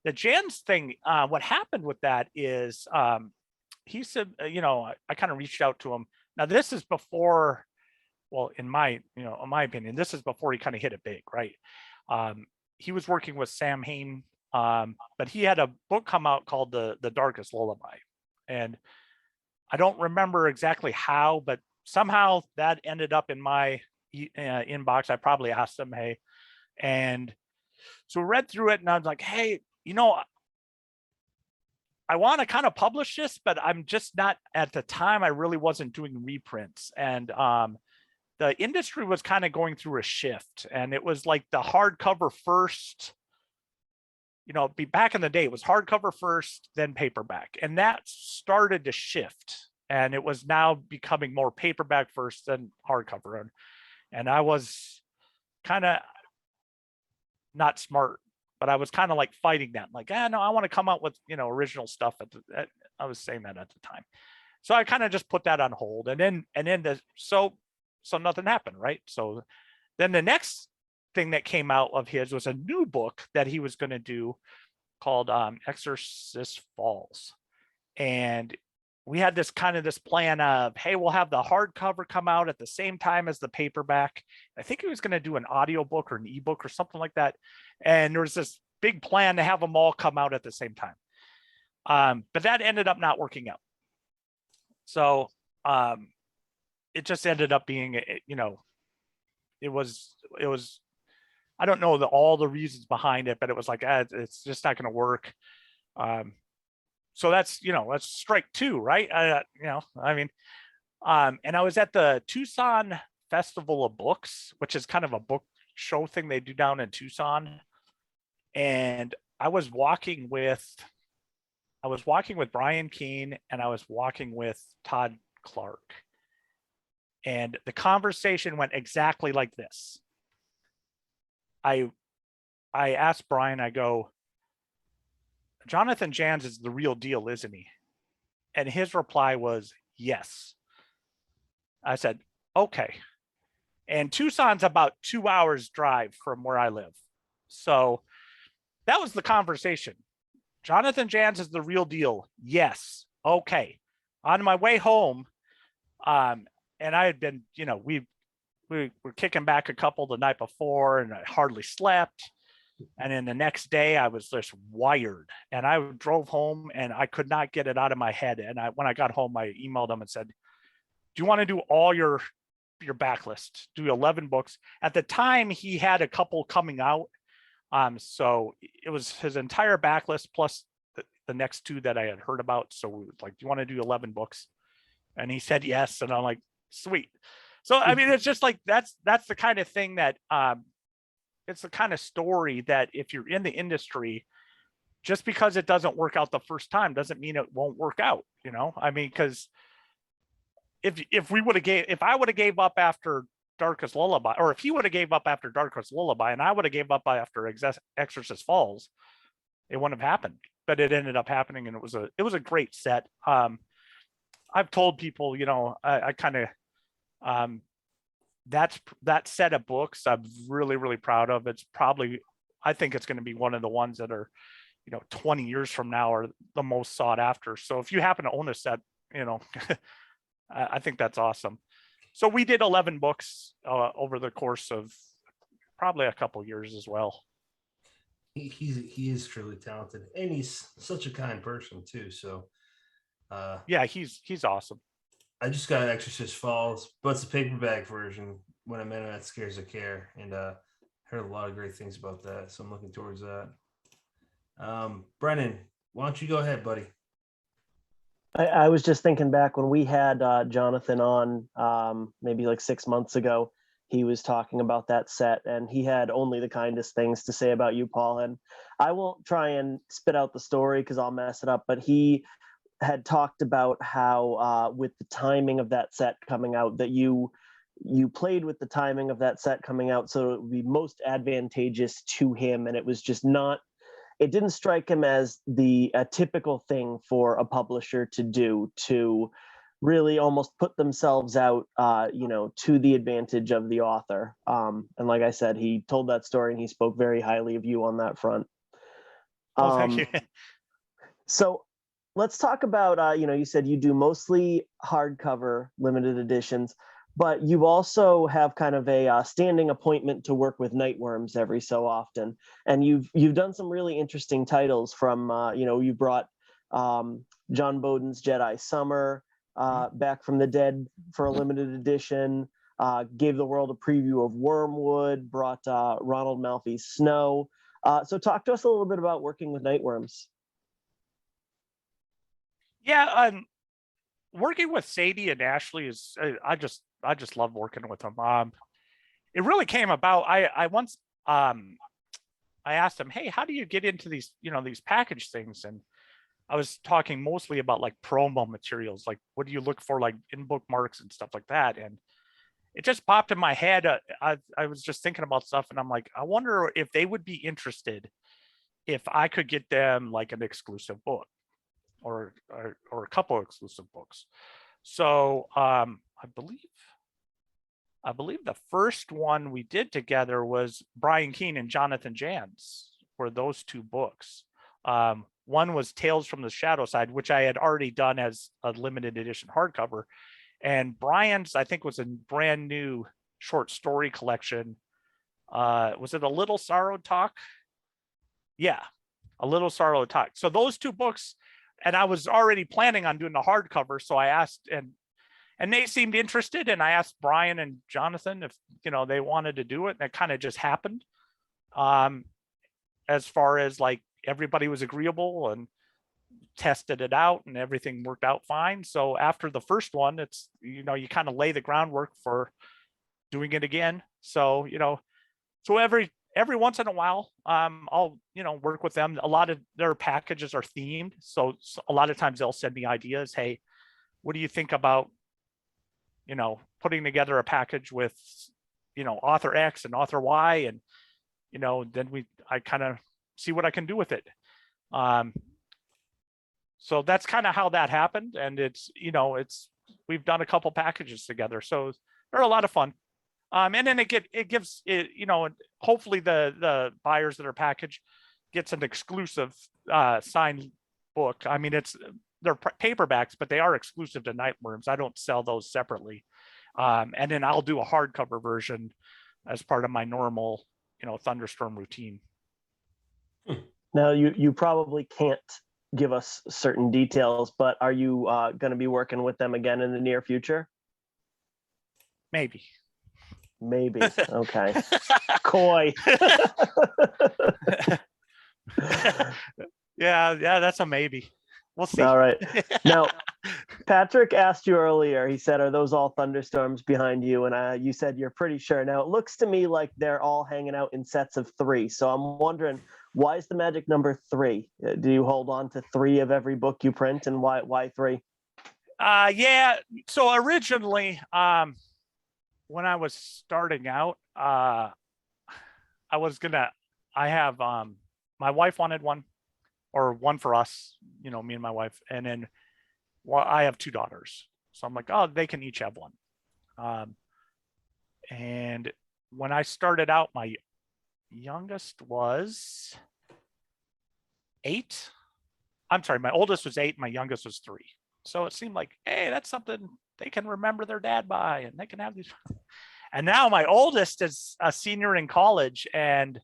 The Jan's thing, what happened with that is he said, you know, I kind of reached out to him. Now, this is before, well, in my opinion, this is before he kind of hit it big, right? He was working with Sam Hain, but he had a book come out called The Darkest Lullaby. And I don't remember exactly how, but somehow that ended up in my inbox. I probably asked him, hey, and so I read through it and I was like, hey, you know, I want to kind of publish this, but I'm just not, at the time, I really wasn't doing reprints. And the industry was kind of going through a shift, and it was like the hardcover first, you know, back in the day, it was hardcover first, then paperback. And that started to shift. And it was now becoming more paperback first, then hardcover. And I was kind of not smart, but I was kind of like fighting that, like, no, I want to come out with, you know, original stuff. I was saying that at the time. So I kind of just put that on hold. And then so nothing happened, right? So then the next thing that came out of his was a new book that he was going to do called Exorcist Falls. And we had this plan of, hey, we'll have the hardcover come out at the same time as the paperback. I think he was going to do an audio book or an ebook or something like that. And there was this big plan to have them all come out at the same time. But that ended up not working out. So it just ended up being, you know, it was, I don't know all the reasons behind it, but it was like, it's just not going to work. So that's, you know, that's strike 2, right? You know, I mean, and I was at the Tucson Festival of Books, which is kind of a book show thing they do down in Tucson. And I was walking with Brian Keane, and I was walking with Todd Clark. And the conversation went exactly like this. I asked Brian, I go, Jonathan Jans is the real deal, isn't he? And his reply was, yes. I said, okay. And Tucson's about 2 hours drive from where I live. So that was the conversation. Jonathan Jans is the real deal. Yes. Okay. On my way home, and I had been, you know, we were kicking back a couple the night before, and I hardly slept. And then the next day I was just wired, and I drove home and I could not get it out of my head. And when I got home, I emailed him and said, do you want to do all your backlist, do 11 books? At the time he had a couple coming out. So it was his entire backlist plus the next two that I had heard about. So we were like, do you want to do 11 books? And he said yes. And I'm like, sweet. So I mean, it's just like that's the kind of thing that it's the kind of story that if you're in the industry, just because it doesn't work out the first time doesn't mean it won't work out. You know, I mean, because if I would have gave up after Darkest Lullaby, or if he would have gave up after Darkest Lullaby and I would have gave up after Exorcist Falls, it wouldn't have happened. But it ended up happening, and it was a great set. I've told people, you know, I kind of that set of books I'm really, really proud of. It's probably, I think it's going to be one of the ones that are, you know, 20 years from now are the most sought after. So if you happen to own a set, you know, I think that's awesome. So we did 11 books over the course of probably a couple years as well. He is truly talented, and he's such a kind person too. So yeah, he's awesome. I just got Exorcist Falls, but it's a paperback version. When I met him at Scares of Care, and heard a lot of great things about that. So I'm looking towards that. Brennan, why don't you go ahead, buddy? I was just thinking back when we had Jonathan on maybe like 6 months ago. He was talking about that set, and he had only the kindest things to say about you, Paul. And I won't try and spit out the story because I'll mess it up, but he had talked about how with the timing of that set coming out, that you played with the timing of that set coming out so it would be most advantageous to him, and it was just not, it didn't strike him as a typical thing for a publisher to do, to really almost put themselves out, you know, to the advantage of the author. And like I said, he told that story and he spoke very highly of you on that front. Oh, thank you. So let's talk about, you know, you said you do mostly hardcover limited editions, but you also have kind of a standing appointment to work with Nightworms every so often. And you've done some really interesting titles from, you know, you brought John Bowden's Jedi Summer back from the dead for a limited edition, gave the world a preview of Wormwood, brought Ronald Malfi's Snow. So talk to us a little bit about working with Nightworms. Yeah, working with Sadie and Ashley is, I just love working with them. It really came about. I once I asked them, hey, how do you get into these, you know, these package things? And I was talking mostly about like promo materials, like what do you look for, like in bookmarks and stuff like that. And it just popped in my head. I was just thinking about stuff, and I'm like, I wonder if they would be interested if I could get them like an exclusive book or a couple of exclusive books. So I believe the first one we did together was Brian Keane and Jonathan Jans, were those two books. One was Tales from the Shadow Side, which I had already done as a limited edition hardcover. And Brian's, I think, was a brand new short story collection. Was it A Little Sorrow Talk? Yeah, A Little Sorrow Talk. So those two books, and I was already planning on doing the hardcover. So I asked, and they seemed interested. And I asked Brian and Jonathan if, you know, they wanted to do it. And it kind of just happened. As far as like, everybody was agreeable and tested it out and everything worked out fine. So after the first one, it's, you know, you kind of lay the groundwork for doing it again. So, you know, so every once in a while, I'll, you know, work with them. A lot of their packages are themed. So a lot of times they'll send me ideas. Hey, what do you think about, you know, putting together a package with, you know, author X and author Y, and, you know, then I kind of see what I can do with it. So that's kind of how that happened. And it's, you know, we've done a couple packages together. So they're a lot of fun. And then it gives it, you know, hopefully the buyers that are packaged gets an exclusive signed book. I mean, they're paperbacks, but they are exclusive to Nightworms. I don't sell those separately. And then I'll do a hardcover version as part of my normal, you know, Thunderstorm routine. Now, you probably can't give us certain details, but are you going to be working with them again in the near future? Maybe. Maybe. Okay. Coy. Yeah, that's a maybe. We'll see. All right. Now, Patrick asked you earlier, he said, are those all thunderstorms behind you? And you said you're pretty sure. Now, it looks to me like they're all hanging out in sets of 3. So I'm wondering, why is the magic number 3? Do you hold on to 3 of every book you print, and why 3? Yeah. So originally, when I was starting out, I have my wife wanted one, or one for us, me and my wife, and then I have 2 daughters, so I'm like, oh, they can each have one. And when I started out, my youngest was 8. I'm sorry, my oldest was 8, my youngest was 3. So it seemed like, hey, that's something they can remember their dad by, and they can have these. And now my oldest is a senior in college, and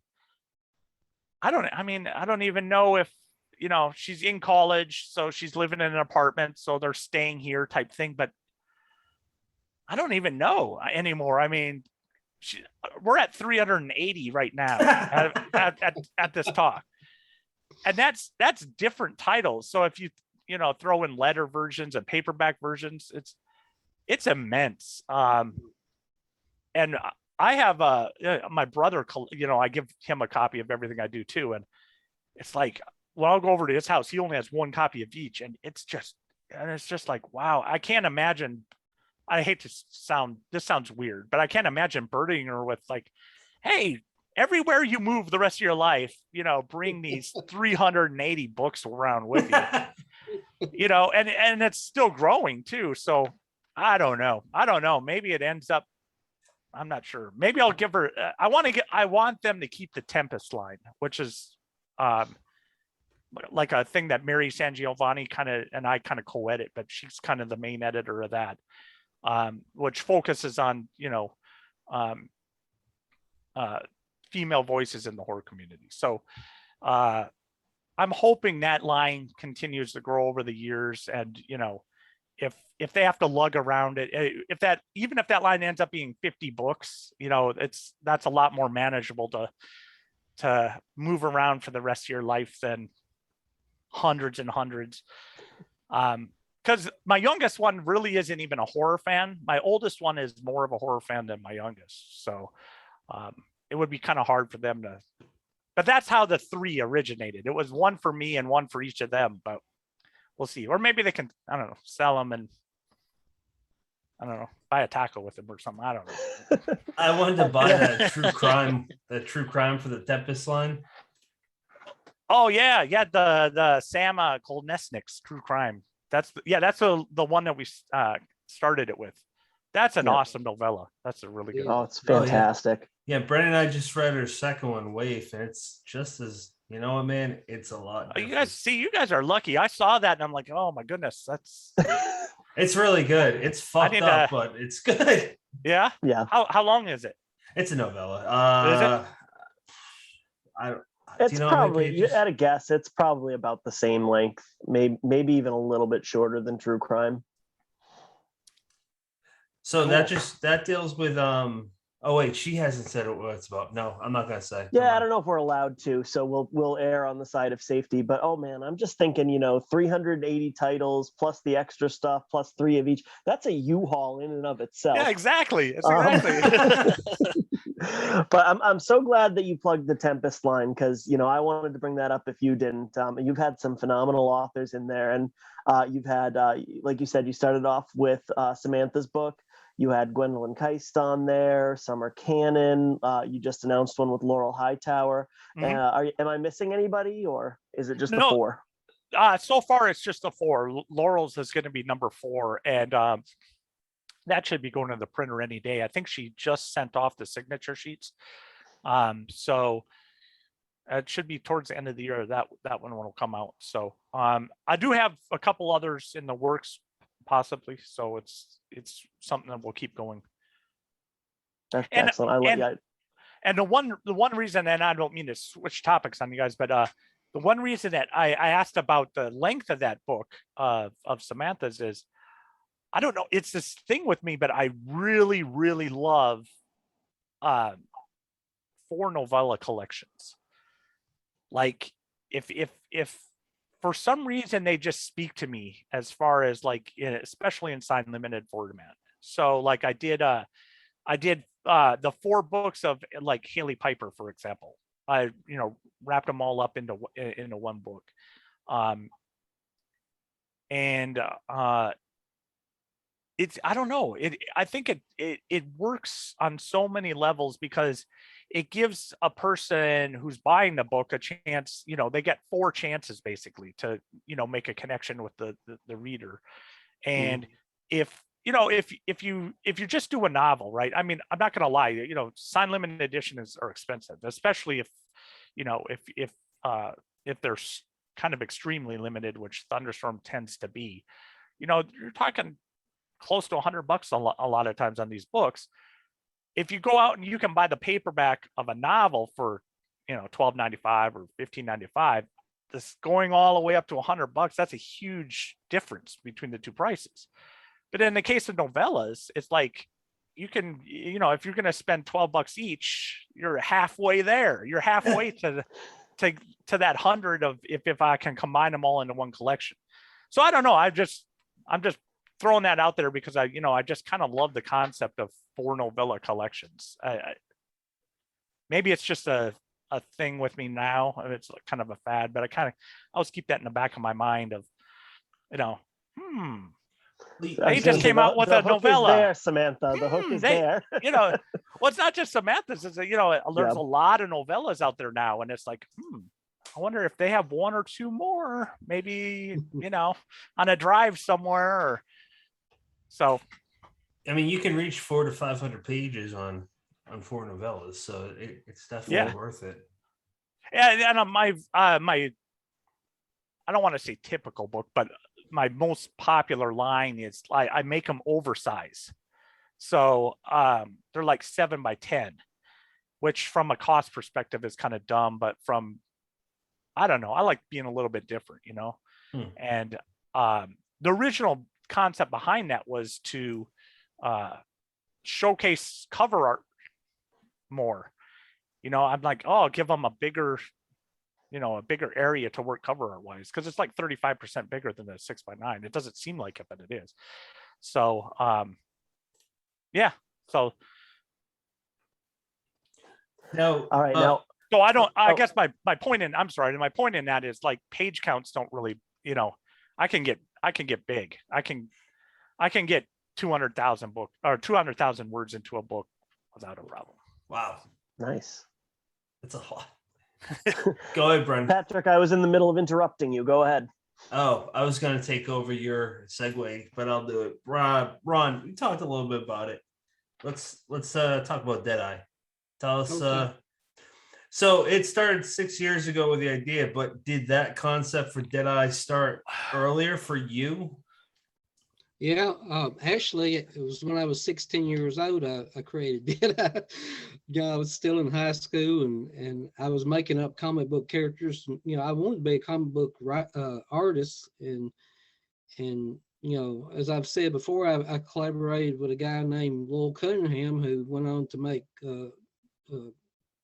I don't even know if, she's in college, so she's living in an apartment, so they're staying here type thing, but I don't even know anymore. I mean, we're at 380 right now at this talk. And that's different titles. So if you throw in letter versions and paperback versions, it's immense. And I have my brother, I give him a copy of everything I do too. And it's like, when I'll go over to his house, he only has 1 copy of each. And it's just like, wow, I can't imagine. I hate to this sounds weird, but I can't imagine burdening her with like, hey, everywhere you move the rest of your life, bring these 380 books around with you, and it's still growing too. So I don't know. Maybe it ends up, I'm not sure. Maybe I'll give her, I want them to keep the Tempest line, which is, like a thing that Mary Sangiovanni and I co-edit, but she's kind of the main editor of that, which focuses on, female voices in the horror community. So I'm hoping that line continues to grow over the years. And, if they have to lug around it, even if that line ends up being 50 books, that's a lot more manageable to move around for the rest of your life than hundreds and hundreds. Because my youngest one really isn't even a horror fan. My oldest one is more of a horror fan than my youngest. So it would be kind of hard for them to, but that's how the 3 originated. It was 1 for me and 1 for each of them, but we'll see. Or maybe they can, I don't know, sell them and, I don't know, buy a taco with them or something. I don't know. I wanted to buy that true crime for the Tempest line. Oh yeah. The Sam Kolesnik's True Crime. That's the one that we started it with. That's an awesome novella. That's a really good one. Oh, it's fantastic. Yeah, Brennan and I just read her second one, Wave, and it's just as, you know what, man, it's a lot different. You guys are lucky. I saw that and I'm like, oh my goodness, that's it's really good. It's fucked up, but it's good. Yeah. How long is it? It's a novella. Is it? It's probably, at a guess, it's probably about the same length, maybe even a little bit shorter than True Crime. So that deals with oh wait, she hasn't said what it's about. No, I'm not gonna say. Yeah, I don't know if we're allowed to, so we'll err on the side of safety. But oh man, I'm just thinking, 380 titles plus the extra stuff plus 3 of each. That's a U-Haul in and of itself. Yeah, exactly. But I'm so glad that you plugged the Tempest line, because I wanted to bring that up if you didn't. You've had some phenomenal authors in there, and you've had, like you said, you started off with Samantha's book. You had Gwendolyn Keist on there, Summer Cannon. You just announced one with Laurel Hightower. Mm-hmm. Am I missing anybody, or is it just the 4? So far, it's just the 4. Laurel's is going to be number 4, and that should be going to the printer any day. I think she just sent off the signature sheets, so it should be towards the end of the year that one will come out. So I do have a couple others in the works, possibly. So it's something that we'll keep going. That's excellent. I love that. And the one reason, and I don't mean to switch topics on you guys, but the one reason that I asked about the length of that book of Samantha's is, I don't know, it's this thing with me, but I really, really love 4 novella collections. Like if for some reason they just speak to me as far as like, especially in signed limited format. So like I did the 4 books of like Haley Piper, for example. I wrapped them all up into one book. It's, I don't know, I think it works on so many levels because it gives a person who's buying the book a chance, they get 4 chances basically to make a connection with the reader. And if you just do a novel, right? I mean, I'm not gonna lie, signed limited editions are expensive, especially if they're kind of extremely limited, which Thunderstorm tends to be. You're talking close to $100 a lot of times on these books. If you go out and you can buy the paperback of a novel for $12.95 or $15.95, this going all the way up to $100, that's a huge difference between the two prices. But in the case of novellas, it's like you can, if you're going to spend $12 each, you're halfway there. You're halfway to that 100 of if I can combine them all into one collection. So I don't know. I'm just throwing that out there because I just kind of love the concept of 4 novella collections. Maybe it's just a thing with me now. It's kind of a fad, but I always keep that in the back of my mind of, they just came out with a novella. There, Samantha. The hook is there. Well, it's not just Samantha's. It's there's a lot of novellas out there now, and it's like, I wonder if they have 1 or 2 more, maybe on a drive somewhere. Or so. I mean, you can reach 400 to 500 pages on 4 novellas, so it's definitely worth it. Yeah, and my I don't want to say typical book, but my most popular line is I make them oversized. So they're like 7 by 10, which from a cost perspective is kind of dumb, but I don't know, I like being a little bit different, And the original concept behind that was to showcase cover art more. I'm like, I'll give them a bigger area to work cover art wise, because it's like 35% bigger than the 6x9. It doesn't seem like it, but it is. So yeah. So now, all right, now. So I guess my point in that is like page counts don't really, I can get big. I can get 200,000 book or 200,000 words into a book without a problem. Wow. Nice. That's a lot. Go ahead, Brendan. Patrick, I was in the middle of interrupting you. Go ahead. Oh, I was going to take over your segue, but I'll do it. Ron, we talked a little bit about it. Let's talk about Deadeye. Tell us. Okay. So it started 6 years ago with the idea, but did that concept for Deadeye start earlier for you? Yeah, actually, it was when I was 16 years old, I created Deadeye. I was still in high school, and I was making up comic book characters. I wanted to be a comic book artist, and as I've said before, I collaborated with a guy named Lowell Cunningham, who went on to make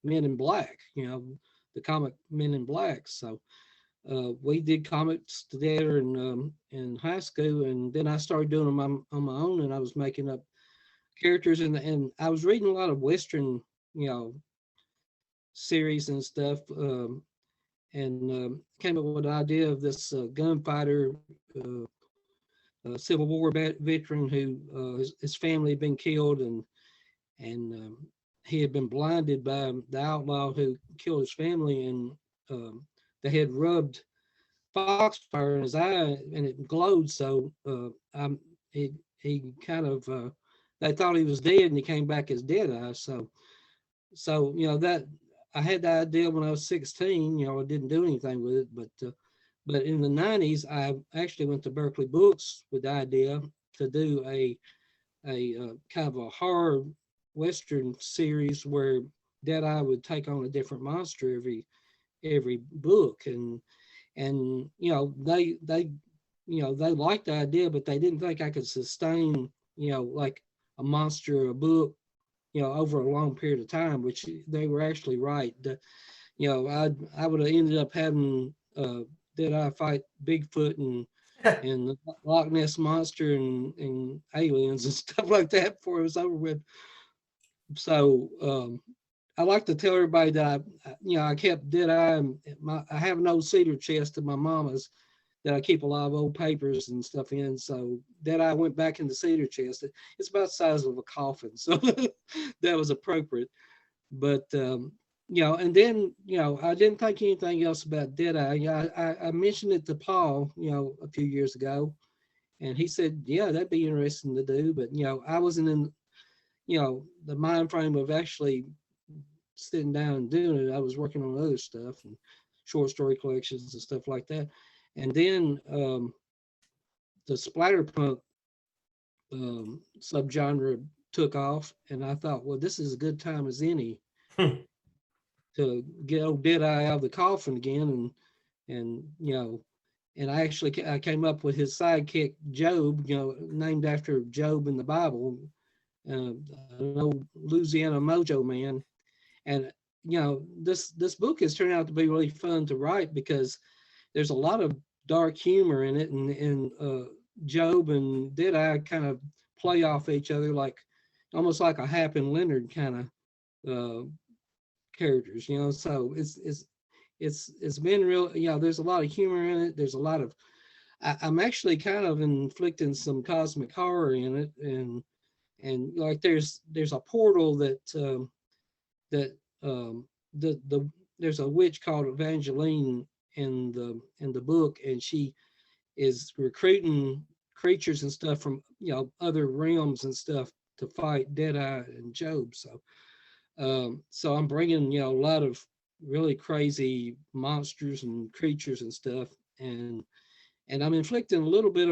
Men in Black, the comic Men in Black. So we did comics together in high school, and then I started doing them on my own, and I was making up characters, and I was reading a lot of Western, series and stuff, and came up with the idea of this gunfighter, Civil War veteran who his family had been killed, and he had been blinded by the outlaw who killed his family, and they had rubbed foxfire in his eye, and it glowed. So he kind of they thought he was dead, and he came back as Deadeye. So that I had the idea when I was 16. I didn't do anything with it, but in the 90s, I actually went to Berkeley Books with the idea to do a kind of a horror Western series where Deadeye would take on a different monster every book, and you know, they liked the idea, but they didn't think I could sustain, you know, like a monster or a book, you know, over a long period of time, which they were actually right. You know, I would have ended up having did I fight Bigfoot and the Loch Ness monster and aliens and stuff like that before it was over with. So I like to tell everybody that I kept Deadeye. I have an old cedar chest at my mama's that I keep a lot of old papers and stuff in. So Deadeye went back in the cedar chest. It's about the size of a coffin, so that was appropriate. But you know, and then, you know, I didn't think anything else about Deadeye. I mentioned it to Paul, you know, a few years ago, and he said, yeah, that'd be interesting to do. But, you know, I wasn't in, you know, the mind frame of actually sitting down and doing it. I was working on other stuff and short story collections and stuff like that. And then the splatterpunk subgenre took off, and I thought, well, this is a good time as any to get old Deadeye out of the coffin again, and you know, and I came up with his sidekick Job, you know, named after Job in the Bible, an old Louisiana mojo man, and you know, this book has turned out to be really fun to write because there's a lot of dark humor in it, and Job and Deadeye kind of play off each other, like almost like a Hap and Leonard kind of characters, you know. So it's been real, you know, there's a lot of humor in it. There's a lot of I'm actually kind of inflicting some cosmic horror in it, and like there's a portal that there's a witch called Evangeline in the book, and she is recruiting creatures and stuff from, you know, other realms and stuff to fight Deadeye and Job. So I'm bringing, you know, a lot of really crazy monsters and creatures and stuff, and I'm inflicting a little bit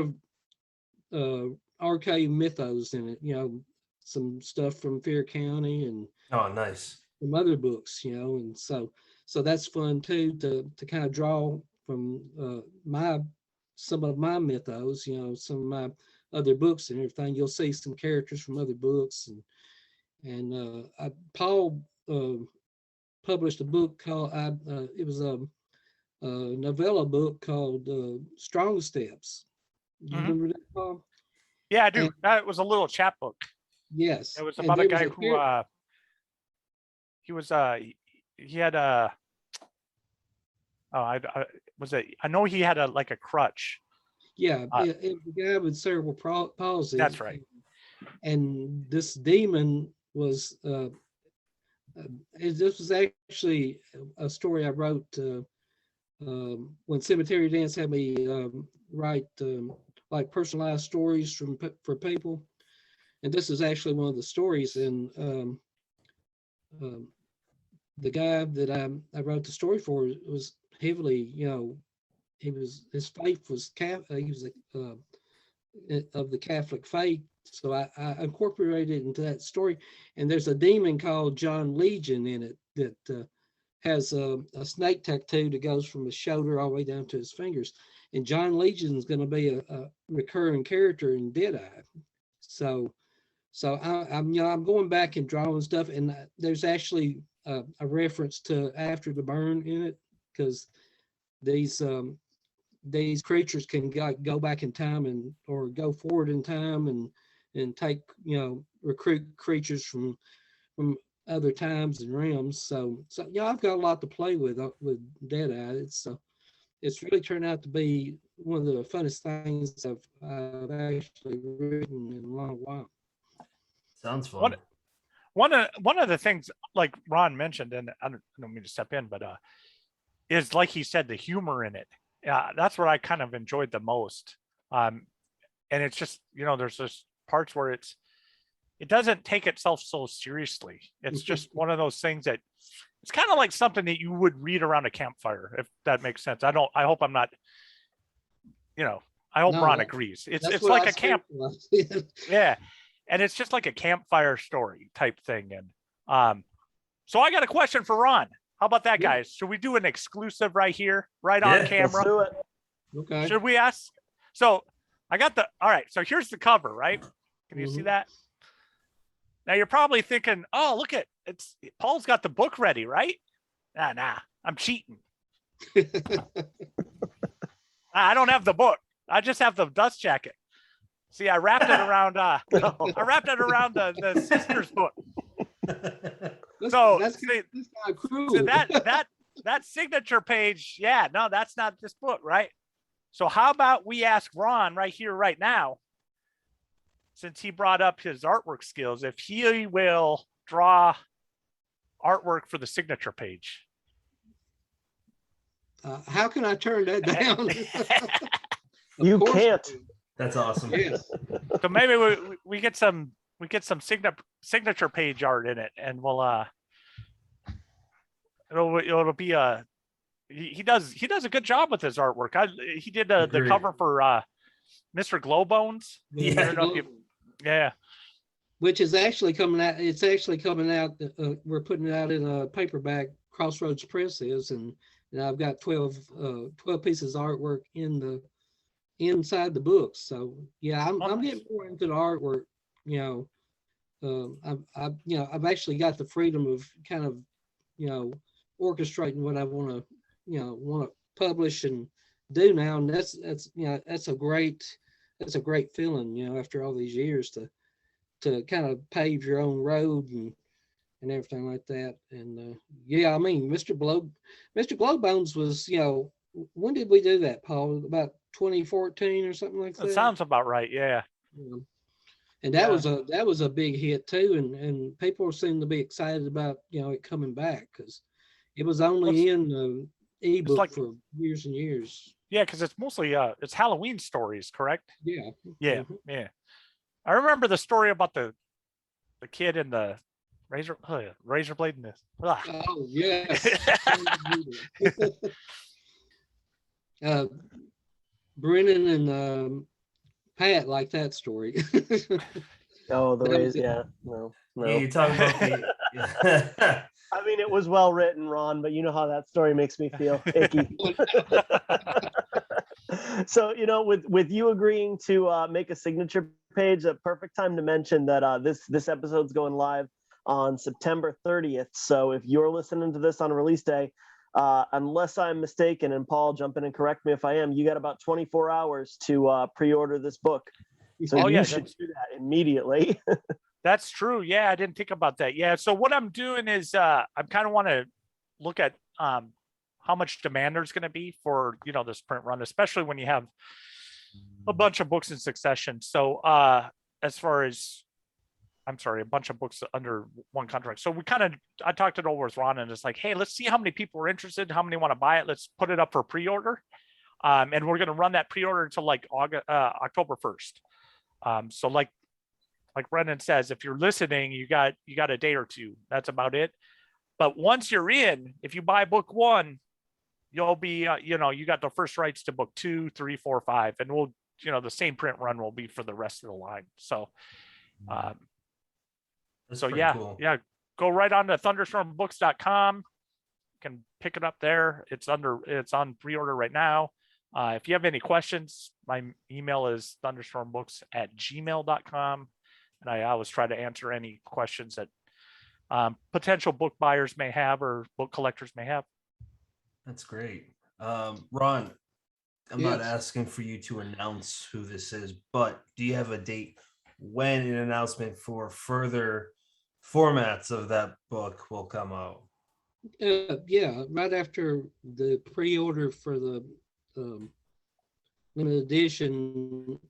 of arcade mythos in it, you know, some stuff from Fear County and nice, from other books, you know, and so that's fun too, to kind of draw from some of my mythos, you know, some of my other books and everything. You'll see some characters from other books, and Paul published a book called it was a novella book called Strong Steps. Do you remember that, Paul? Yeah, I do. That was a little chap book. Yes, it was about a guy who he had a I know he had a crutch. Yeah, the guy with cerebral palsy. That's right. And this demon was this was actually a story I wrote when Cemetery Dance had me write like personalized stories for people, and this is actually one of the stories. And the guy that I wrote the story for was heavily, you know, his faith was he was of the Catholic faith. So I incorporated it into that story, and there's a demon called John Legion in it that has a snake tattoo that goes from his shoulder all the way down to his fingers. And John Legion is going to be a recurring character in Deadeye. So I'm going back and drawing stuff, and there's actually a reference to After the Burn in it, because these creatures can go back in time or go forward in time and take, you know, recruit creatures from other times and realms. So yeah, I've got a lot to play with Deadeye. It's really turned out to be one of the funnest things I've actually written in a long while. Sounds fun. One of the things, like Ron mentioned, and I don't mean to step in, but is, like he said, the humor in it. Yeah, that's what I kind of enjoyed the most. And it's just, you know, there's just parts where it doesn't take itself so seriously. It's just one of those things that it's kind of like something that you would read around a campfire, if that makes sense. I hope I'm not, you know, I hope Ron agrees. It's like a camp. Yeah. And it's just like a campfire story type thing. And so I got a question for Ron. How about that, guys? Should we do an exclusive right here, right Yeah, on let's camera? do it. Okay. Should we ask? So I got all right. So here's the cover, right? Can you see that? Now you're probably thinking, oh, look at Paul's got the book ready, right? Nah, I'm cheating. I don't have the book. I just have the dust jacket. See, I wrapped it around the sister's book. So that's kind of cruel. So that signature page, yeah, no, that's not this book, right? So how about we ask Ron right here, right now, since he brought up his artwork skills, if he will draw artwork for the signature page. How can I turn that down? You can't. That's awesome. Yes. So maybe we get some signature page art in it, and we'll it'll be he does a good job with his artwork. He did the cover for Mr. Glowbones. Yeah. Which is actually coming out. It's actually coming out. We're putting it out in a paperback. Crossroads Press is, and I've got 12 pieces of artwork inside the books. So yeah, I'm getting more into the artwork. I've actually got the freedom of kind of orchestrating what I want to publish and do now, and that's a great feeling, after all these years to kind of pave your own road and everything like that. And I mean, Mr. Glowbones was, when did we do that, Paul? About 2014 or something like that? That sounds about right. Yeah. And that was a big hit too, and people seem to be excited about it coming back, because it was only in the ebook for years and years. Yeah, because it's mostly it's Halloween stories, correct? Yeah. Yeah. I remember the story about the kid in the razor blade in this. Oh yes. Brennan and Pat like that story. Oh, the ways, yeah. No. Yeah, you're talking about I mean, it was well written, Ron, but you know how that story makes me feel icky. So, with you agreeing to make a signature page, a perfect time to mention that this episode's going live on September 30th. So if you're listening to this on release day, unless I'm mistaken, and Paul, jump in and correct me if I am, you got about 24 hours to pre-order this book. So you should do that immediately. That's true. Yeah, I didn't think about that. Yeah, so what I'm doing is I kind of want to look at how much demand there's going to be for this print run, especially when you have a bunch of books in succession. So as far as a bunch of books under one contract. So I talked it over with Ron, and it's like, hey, let's see how many people are interested, how many want to buy it. Let's put it up for pre-order. And we're going to run that pre-order until like October 1st. So like Brendan says, if you're listening, you got a day or two. That's about it. But once you're in, if you buy book 1, you'll be, you got the first rights to book 2, 3, 4, 5, and we'll, the same print run will be for the rest of the line. So, cool. Go right on to thunderstormbooks.com. You can pick it up there. It's on pre-order right now. If you have any questions, my email is thunderstormbooks@gmail.com. And I always try to answer any questions that potential book buyers may have or book collectors may have. That's great. Ron, I'm not asking for you to announce who this is, but do you have a date when an announcement for further formats of that book will come out? Right after the pre-order for the limited edition,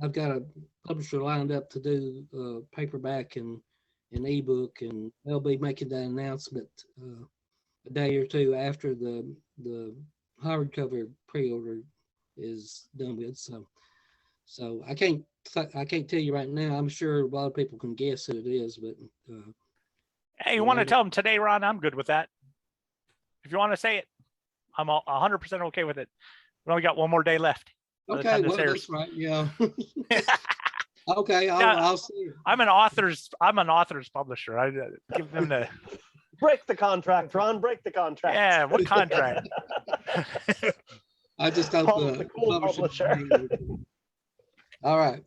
I've got a publisher lined up to do paperback and ebook, and they'll be making that announcement a day or two after the hardcover pre-order is done with. So I can't tell you right now. I'm sure a lot of people can guess who it is, but hey, you want to tell them today, Ron? I'm good with that. If you want to say it, I'm 100% okay with it. We only got one more day left. Okay, well, that's right. Yeah. Okay, I'll see. I'm an author's publisher. I give them the Break the contract, Ron. Break the contract. Yeah, what contract? I just hope Paul's the cool publisher. All right.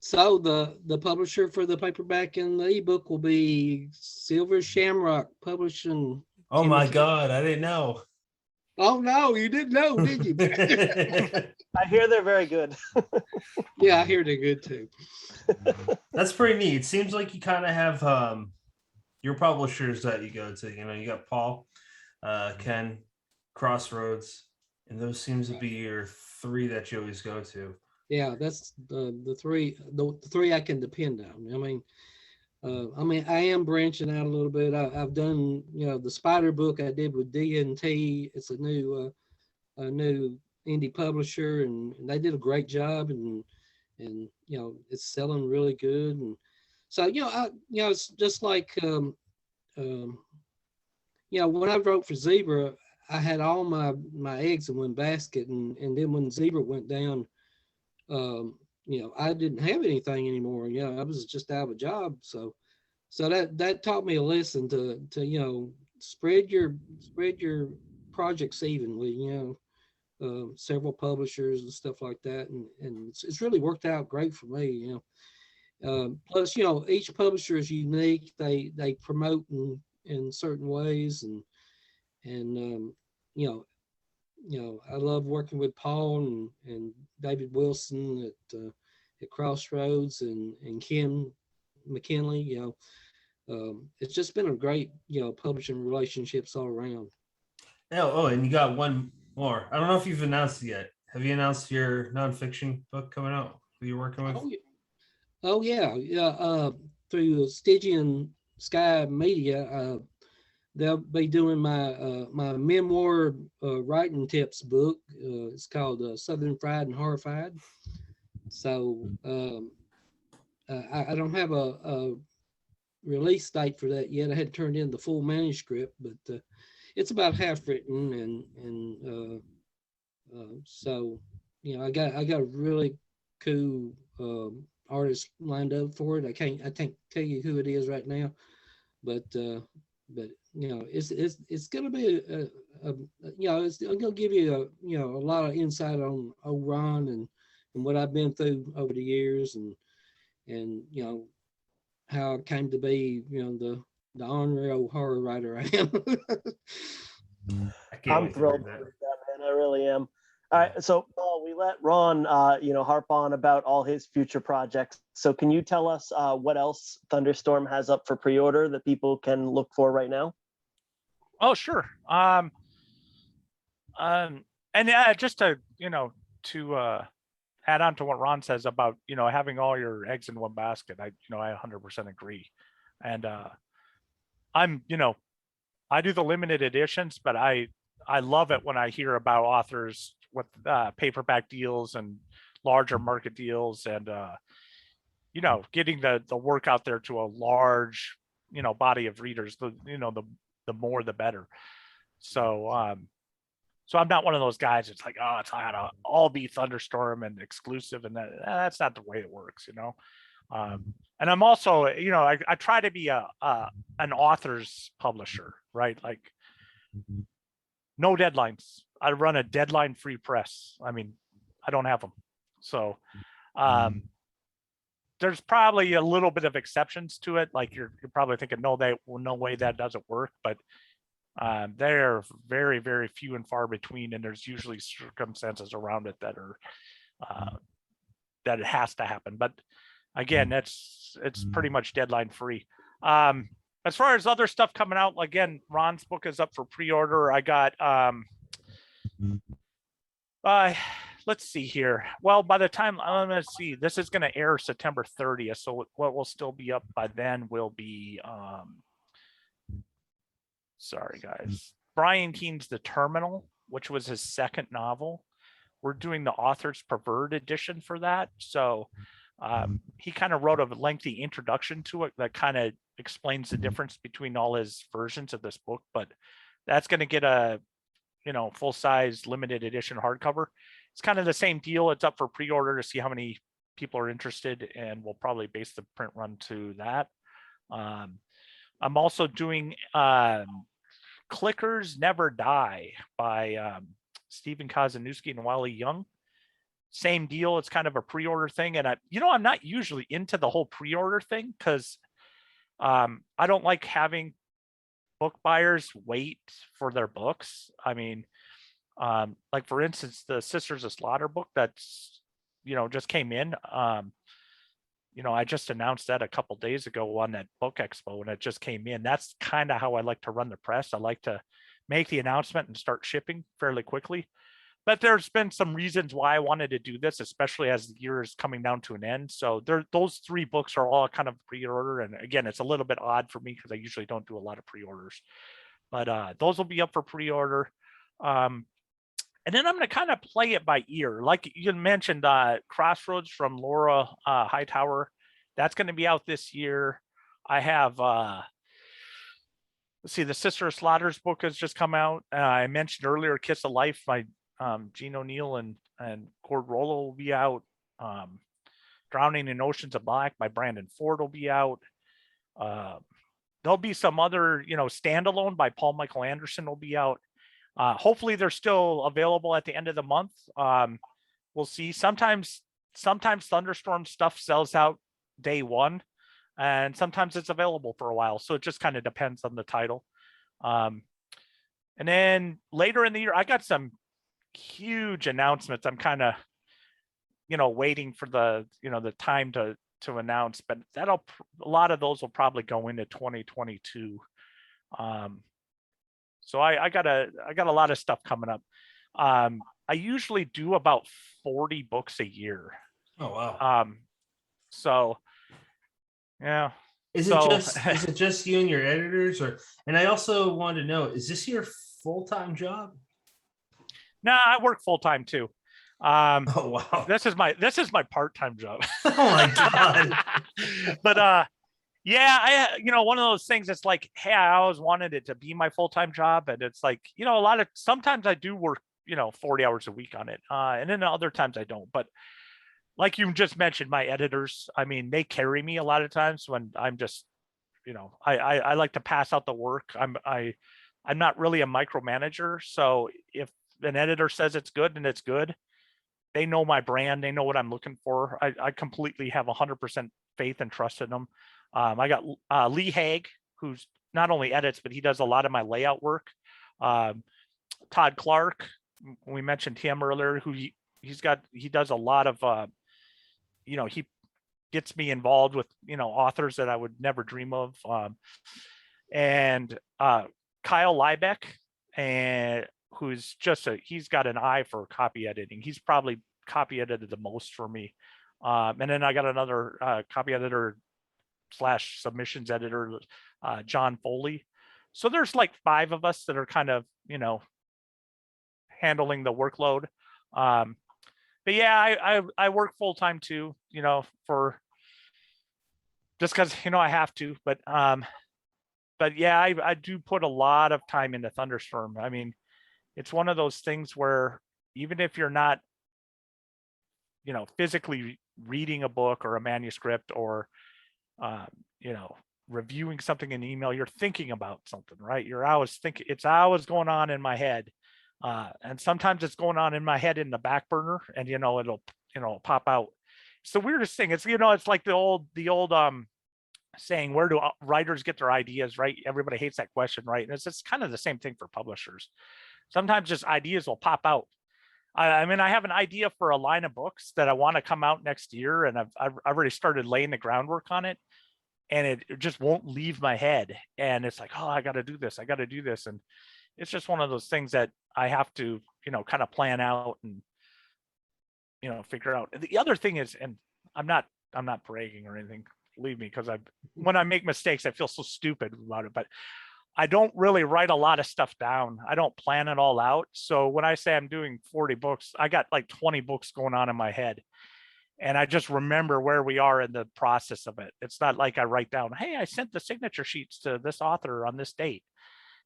So the publisher for the paperback and the ebook will be Silver Shamrock Publishing. Oh my God, I didn't know. Oh no, you didn't know, did you? I hear they're very good. Yeah, I hear they're good too. That's pretty neat. Seems like you kind of have your publishers that you go to. You got Paul, Ken, Crossroads, and those seems to be your three that you always go to. Yeah, that's the three I can depend on. I mean, I am branching out a little bit. I've done, the Spider book I did with D&T. It's a new indie publisher, and they did a great job, and it's selling really good. And so, it's just like, when I wrote for Zebra, I had all my eggs in one basket, and then when Zebra went down, I didn't have anything anymore. I was just out of a job. So that taught me a lesson to spread your projects evenly, several publishers and stuff like that. And it's really worked out great for me, plus, each publisher is unique. They promote in certain ways, and I love working with Paul and David Wilson at Crossroads and Ken McKinley. It's just been a great, publishing relationships all around. Oh, and you got one more. I don't know if you've announced it yet. Have you announced your nonfiction book coming out? Who you're working with? Oh yeah. Through Stygian Sky Media, they'll be doing my memoir writing tips book. It's called Southern Fried and Horrified. So I don't have a release date for that yet. I had turned in the full manuscript, but it's about half written, and so I got a really cool artist lined up for it. I can't tell you who it is right now, but it's going to be it's going to give you a lot of insight on old Ron and what I've been through over the years, and how I came to be the honorary old horror writer I am. I'm thrilled with that, man. I really am. All right, so Paul, we let Ron, harp on about all his future projects. So can you tell us what else Thunderstorm has up for pre-order that people can look for right now? Oh, sure. And just to add on to what Ron says about having all your eggs in one basket, I 100% agree. And I do the limited editions, but I love it when I hear about authors with paperback deals and larger market deals, and getting the work out there to a large body of readers. The more the better. So I'm not one of those guys that's like, oh, it's gotta all be Thunderstorm and exclusive, and that's not the way it works. And I'm also I try to be an author's publisher, right? Like no deadlines. I run a deadline-free press. I mean, I don't have them. So there's probably a little bit of exceptions to it. Like you're probably thinking, no way that doesn't work. But they're very, very few and far between. And there's usually circumstances around it that are that it has to happen. But again, it's pretty much deadline-free. As far as other stuff coming out, again, Ron's book is up for pre-order. I got let's see here. Well, by the time let's see, this is going to air September 30th. So what will still be up by then will be sorry guys, Brian Keane's The Terminal, which was his second novel. We're doing the author's preferred edition for that. So he kind of wrote a lengthy introduction to it that kind of explains the difference between all his versions of this book, but that's going to get a full-size limited edition hardcover. It's kind of the same deal. It's up for pre-order to see how many people are interested, and we'll probably base the print run to that. I'm also doing Clickers Never Die by Stephen Kazanowski and Wally Young. Same deal. It's kind of a pre-order thing. And I'm not usually into the whole pre-order thing because I don't like having book buyers wait for their books. I mean, like for instance, the Sisters of Slaughter book that's, just came in. I just announced that a couple days ago on that book expo and it just came in. That's kind of how I like to run the press. I like to make the announcement and start shipping fairly quickly. But there's been some reasons why I wanted to do this, especially as the year is coming down to an end. So those 3 books are all kind of pre-order. And again, it's a little bit odd for me because I usually don't do a lot of pre-orders. But those will be up for pre-order. And then I'm going to kind of play it by ear. Like you mentioned, Crossroads from Laura Hightower. That's going to be out this year. I have, let's see, the Sister of Slaughter's book has just come out. I mentioned earlier, Kiss of Life by Gene O'Neill and Cord Rollo will be out. Drowning in Oceans of Black by Brandon Ford will be out. There'll be some other, standalone by Paul Michael Anderson will be out. Hopefully they're still available at the end of the month. We'll see. Sometimes Thunderstorm stuff sells out day one, and sometimes it's available for a while. So it just kind of depends on the title. And then later in the year, I got some huge announcements. I'm kind of, waiting for the time to announce, but a lot of those will probably go into 2022. So I got a lot of stuff coming up. I usually do about 40 books a year. Oh wow. So yeah. Is it just you and your editors, and I also want to know, is this your full-time job? No, I work full-time too. Oh wow. This is my part-time job. Oh my God. But yeah, one of those things that's like, hey, I always wanted it to be my full-time job. And it's like, sometimes I do work, 40 hours a week on it. And then other times I don't. But like you just mentioned, my editors, I mean, they carry me a lot of times when I'm just, I like to pass out the work. I'm not really a micromanager. So if an editor says it's good and it's good, they know my brand, they know what I'm looking for. I completely have 100% faith and trust in them. I got Lee Haig, who's not only edits, but he does a lot of my layout work. Todd Clark, we mentioned him earlier, who he does a lot of, he gets me involved with, authors that I would never dream of. And Kyle Liebeck, and who's he's got an eye for copy editing. He's probably copy edited the most for me. And then I got another copy editor / submissions editor, John Foley. So there's like 5 of us that are kind of, handling the workload. But yeah, I work full time too, for just because, I have to. But yeah, I do put a lot of time into Thunderstorm. I mean, it's one of those things where even if you're not, physically reading a book or a manuscript or, reviewing something in email, you're thinking about something, right? You're always thinking, it's always going on in my head. And sometimes it's going on in my head in the back burner, and, it'll pop out. It's the weirdest thing. It's, it's like the old saying, where do writers get their ideas, right? Everybody hates that question, right? And it's kind of the same thing for publishers. Sometimes just ideas will pop out. I mean, I have an idea for a line of books that I want to come out next year, and I've already started laying the groundwork on it, and it just won't leave my head. And it's like, oh, I got to do this. And it's just one of those things that I have to, kind of plan out and, figure out. The other thing is, and I'm not bragging or anything, believe me, because when I make mistakes, I feel so stupid about it, but I don't really write a lot of stuff down. I don't plan it all out. So when I say I'm doing 40 books, I got like 20 books going on in my head. And I just remember where we are in the process of it. It's not like I write down, hey, I sent the signature sheets to this author on this date.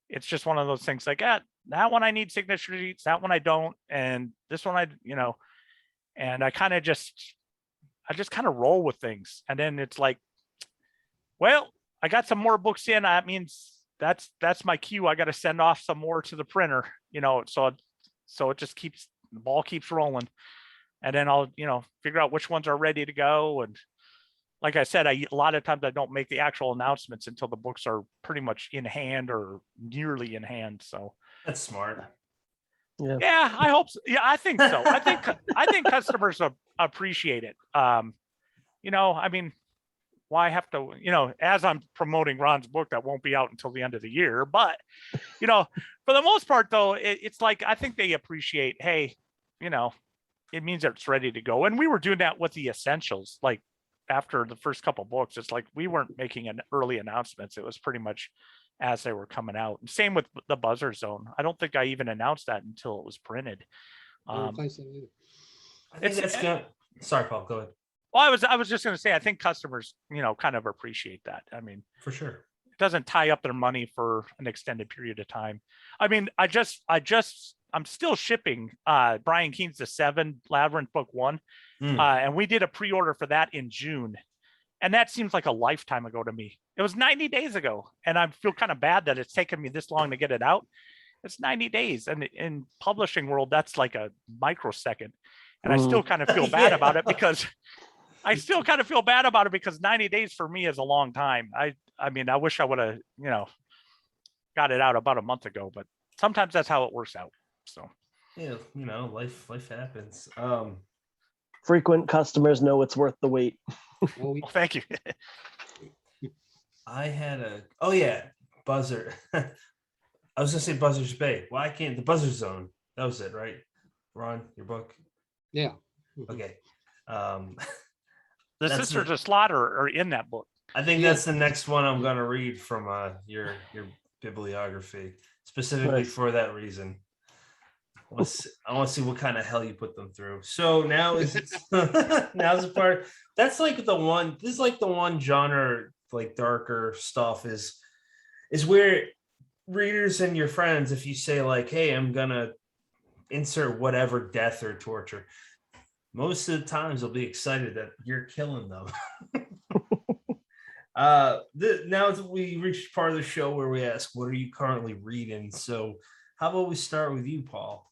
It's just one of those things like, that one I need signature sheets, that one I don't. And this one and I just kind of roll with things. And then it's like, well, I got some more books in. That means that's my cue. I got to send off some more to the printer, so it just the ball keeps rolling, and then I'll, figure out which ones are ready to go. And like I said, a lot of times I don't make the actual announcements until the books are pretty much in hand or nearly in hand. So that's smart. Yeah, I hope so. Yeah, I think so. I think customers appreciate it. I mean, why have to, as I'm promoting Ron's book that won't be out until the end of the year, but for the most part though, it's like, I think they appreciate, hey, it means that it's ready to go. And we were doing that with the essentials, like after the first couple books, it's like we weren't making an early announcements. It was pretty much as they were coming out. And same with the Buzzard Zone. I don't think I even announced that until it was printed. I don't think so either. I think that's good. Sorry, Paul, go ahead. Well, I was just going to say, I think customers, kind of appreciate that. I mean, for sure, it doesn't tie up their money for an extended period of time. I mean, I'm still shipping Brian Keane's The Seven Labyrinth Book 1. And we did a pre-order for that in June. And that seems like a lifetime ago to me. It was 90 days ago. And I feel kind of bad that it's taken me this long to get it out. It's 90 days. And in publishing world, that's like a microsecond. And I still kind of feel bad about it because 90 days for me is a long time. I mean, I wish I would have, got it out about a month ago, but sometimes that's how it works out. So, yeah, life happens. Frequent customers know it's worth the wait. Well, thank you. I had Buzzard. I was gonna say Buzzard's Bay. Why can't the Buzzard Zone? That was it, right? Ron, your book. Yeah. Okay. The Sisters of Slaughter are in that book. I think that's the next one I'm gonna read from your bibliography, specifically for that reason. I want to see what kind of hell you put them through. So now's the part that's like the one. This is like the one genre, like darker stuff is where readers and your friends, if you say like, "Hey, I'm gonna insert whatever death or torture," most of the times they'll be excited that you're killing them. Now we reached part of the show where we ask, "What are you currently reading?" So how about we start with you, Paul?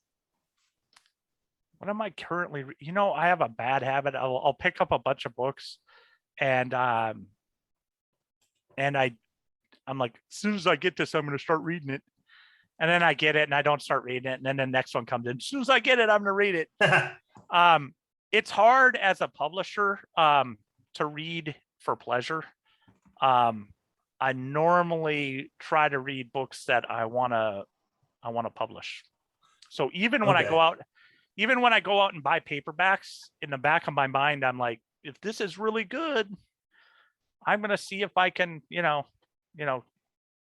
What am I currently? I have a bad habit. I'll pick up a bunch of books, and I'm like, as soon as I get this, I'm going to start reading it, and then I get it, and I don't start reading it, and then the next one comes in. As soon as I get it, I'm going to read it. It's hard as a publisher to read for pleasure. I normally try to read books that I want to publish. So even when I go out and buy paperbacks, in the back of my mind, I'm like, if this is really good, I'm going to see if I can,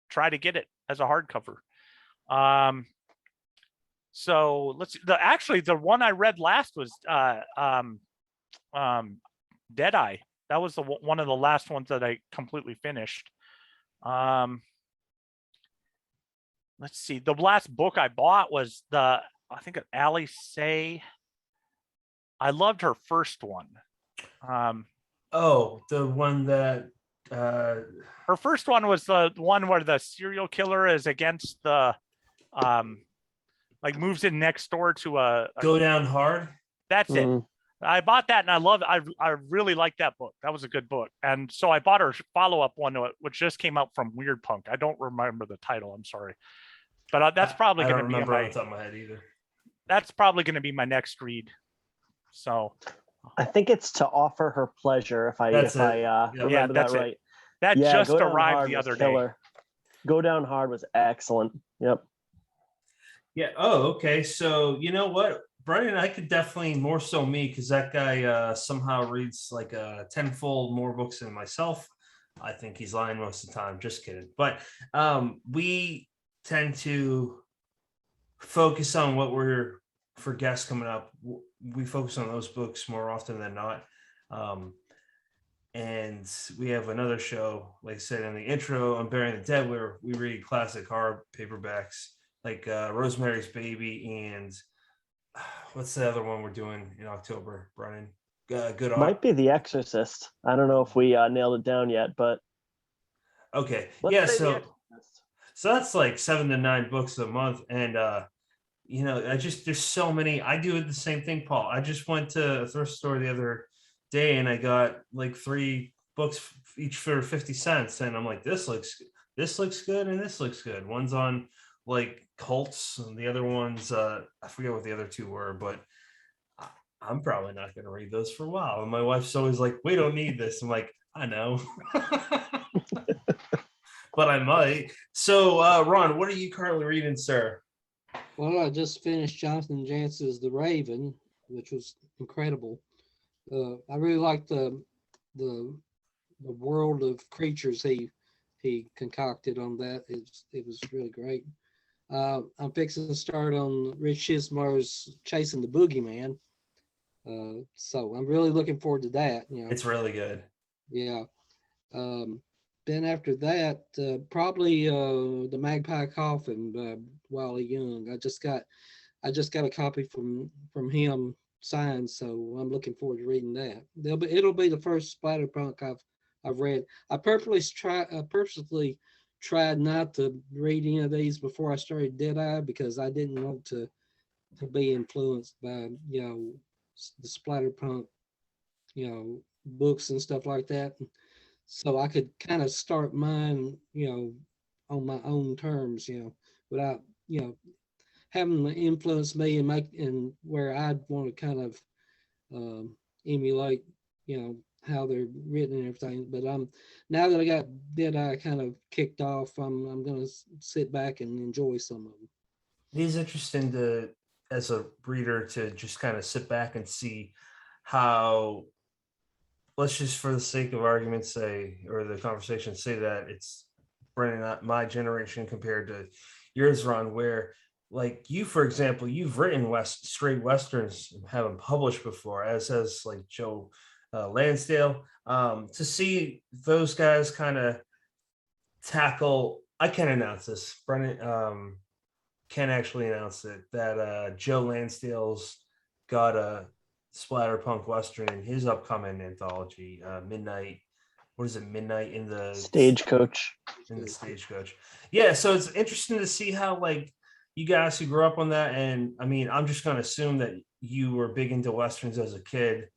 try to get it as a hardcover. So let's see. The one I read last was Deadeye. That was one of the last ones that I completely finished. Let's see. The last book I bought was I think Ali Say. I loved her first one. The one that her first one was the one where the serial killer is against the like moves in next door to a Go Down Hard. That's it. I bought that and I love it. I really liked that book. That was a good book. And so I bought her follow-up one to it, which just came out from Weird Punk. I don't remember the title. I'm sorry. But that's probably going to be off the top of my head either. That's probably going to be my next read. So I think it's To Offer Her Pleasure, if I remember that right. That just arrived the other day. Go Down Hard was excellent. Yep. Yeah. Oh, okay. So you know what, Brian, I could definitely, more so me, because that guy somehow reads like 10-fold more books than myself. I think he's lying most of the time. Just kidding. But we tend to focus on what we're, for guests coming up, we focus on those books more often than not. And we have another show, like I said in the intro, on Burying the Dead, where we read classic horror paperbacks like Rosemary's Baby and what's the other one we're doing in October, Brian? Good. Might be The Exorcist. I don't know if we nailed it down yet, but Okay. Let's Yeah. say The So Exorcist. that's like 7 to 9 books a month. And there's so many. I do the same thing, Paul. I just went to a thrift store the other day and I got like 3 books each for 50 cents. And I'm like, this looks good and this looks good. One's on like cults and the other one's I forget what the other 2 were, but I'm probably not going to read those for a while. And my wife's always like, we don't need this. I'm like, I know. But I might. So Ron, what are you currently reading, sir? Well, I just finished Jonathan Jansen's The Raven, which was incredible. I really like the world of creatures he concocted on that. It was really great. I'm fixing to start on Rich Chismar's Chasing the Boogeyman. So I'm really looking forward to that. It's really good. Yeah. Then after that, probably the Magpie Cough and Wally Young. I just got a copy from him signed, so I'm looking forward to reading that. It'll be the first splatterpunk I've read. I purposely tried not to read any of these before I started Deadeye because I didn't want to be influenced by the splatterpunk books and stuff like that. So I could kind of start mine, on my own terms, without, having to influence me and where I'd want to kind of emulate, how they're written and everything. But now that I got Deadeye kind of kicked off, I'm going to sit back and enjoy some of them. It is interesting to, as a reader, to just kind of sit back and see how, let's just for the sake of argument say, or the conversation, say that it's Brennan, my generation compared to yours, Ron, where like you, for example, you've written straight Westerns and haven't published before, as has like Joe Lansdale. To see those guys kind of tackle, I can't announce this, Brennan can actually announce it, that Joe Lansdale's got a splatterpunk Western in his upcoming anthology, Midnight. What is it? Midnight in the Stagecoach. In the Stagecoach. Yeah, so it's interesting to see how like you guys who grew up on that, and I mean, I'm just going to assume that you were big into Westerns as a kid,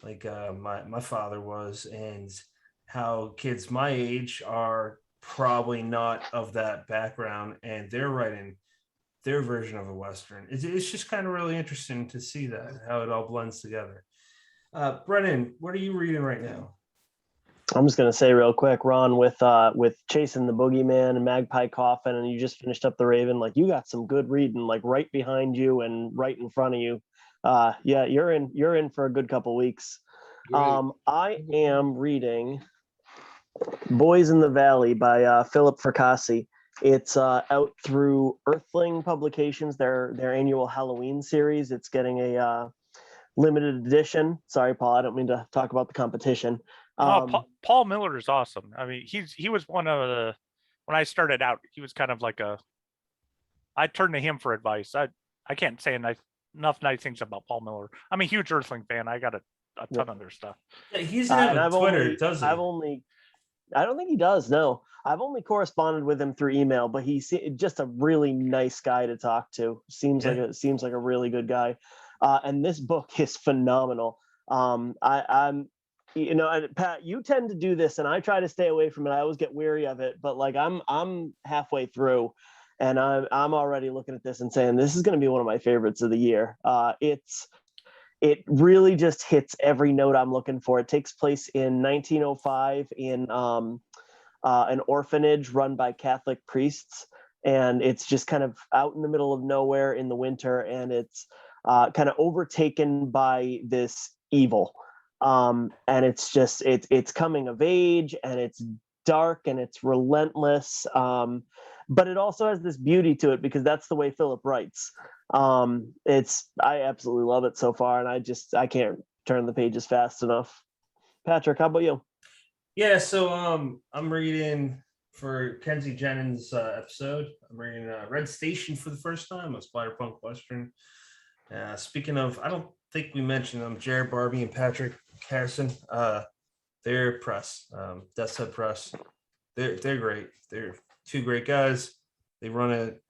like my father was, and how kids my age are probably not of that background, and they're writing their version of a Western. It's just kind of really interesting to see that, how it all blends together. Brennan, what are you reading right now? I'm just gonna say real quick, Ron, with Chasing the Boogeyman and Magpie Coffin, and you just finished up The Raven. Like you got some good reading, like right behind you and right in front of you. Yeah, you're in for a good couple weeks. I am reading Boys in the Valley by Philip Fracassi. It's out through Earthling Publications, their annual Halloween series. It's getting a limited edition. Sorry, Paul, I don't mean to talk about the competition. Paul Miller is awesome. I mean, he was one of the, when I started out, he was kind of like I turned to him for advice. I can't say enough nice things about Paul Miller. I'm a huge Earthling fan. I got a ton of their stuff. Yeah, he's on Twitter, doesn't he? I don't think he does. No, I've only corresponded with him through email, but he's just a really nice guy to talk to. Seems like a really good guy. And this book is phenomenal. I'm Pat, you tend to do this, and I try to stay away from it. I always get weary of it, but like I'm halfway through, and I'm already looking at this and saying this is going to be one of my favorites of the year. It really just hits every note I'm looking for. It takes place in 1905 in an orphanage run by Catholic priests, and it's just kind of out in the middle of nowhere in the winter, and it's kind of overtaken by this evil. And it's just it's coming of age, and it's dark and it's relentless, but it also has this beauty to it because that's the way Philip writes. I absolutely love it so far, and I can't turn the pages fast enough. Patrick, how about you? Yeah, so I'm reading for Kenzie Jennings' episode. I'm reading Red Station for the first time, a splatterpunk Western. Speaking of, I don't think we mentioned them, Jared Barbie and Patrick Harrison. Their press, Death's Head Press. they're great. They're two great guys. They run it,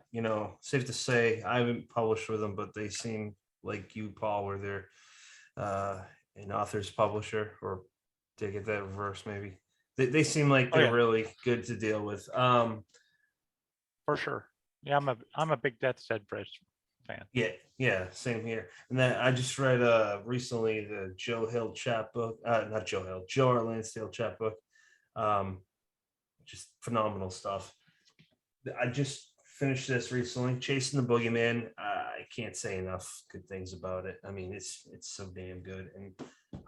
safe to say, I haven't published with them, but they seem like you, Paul, where they're an author's publisher, or did I get that reverse? Maybe they seem like they're really good to deal with. For sure. Yeah, I'm a big Death's Head Press fan. Yeah, same here. And then I just read recently the Joe Hill chapbook, not Joe Hill, Joe R. Lansdale chapbook. Just phenomenal stuff. I just finished this recently, Chasing the Boogeyman. I can't say enough good things about it. I mean, it's so damn good, and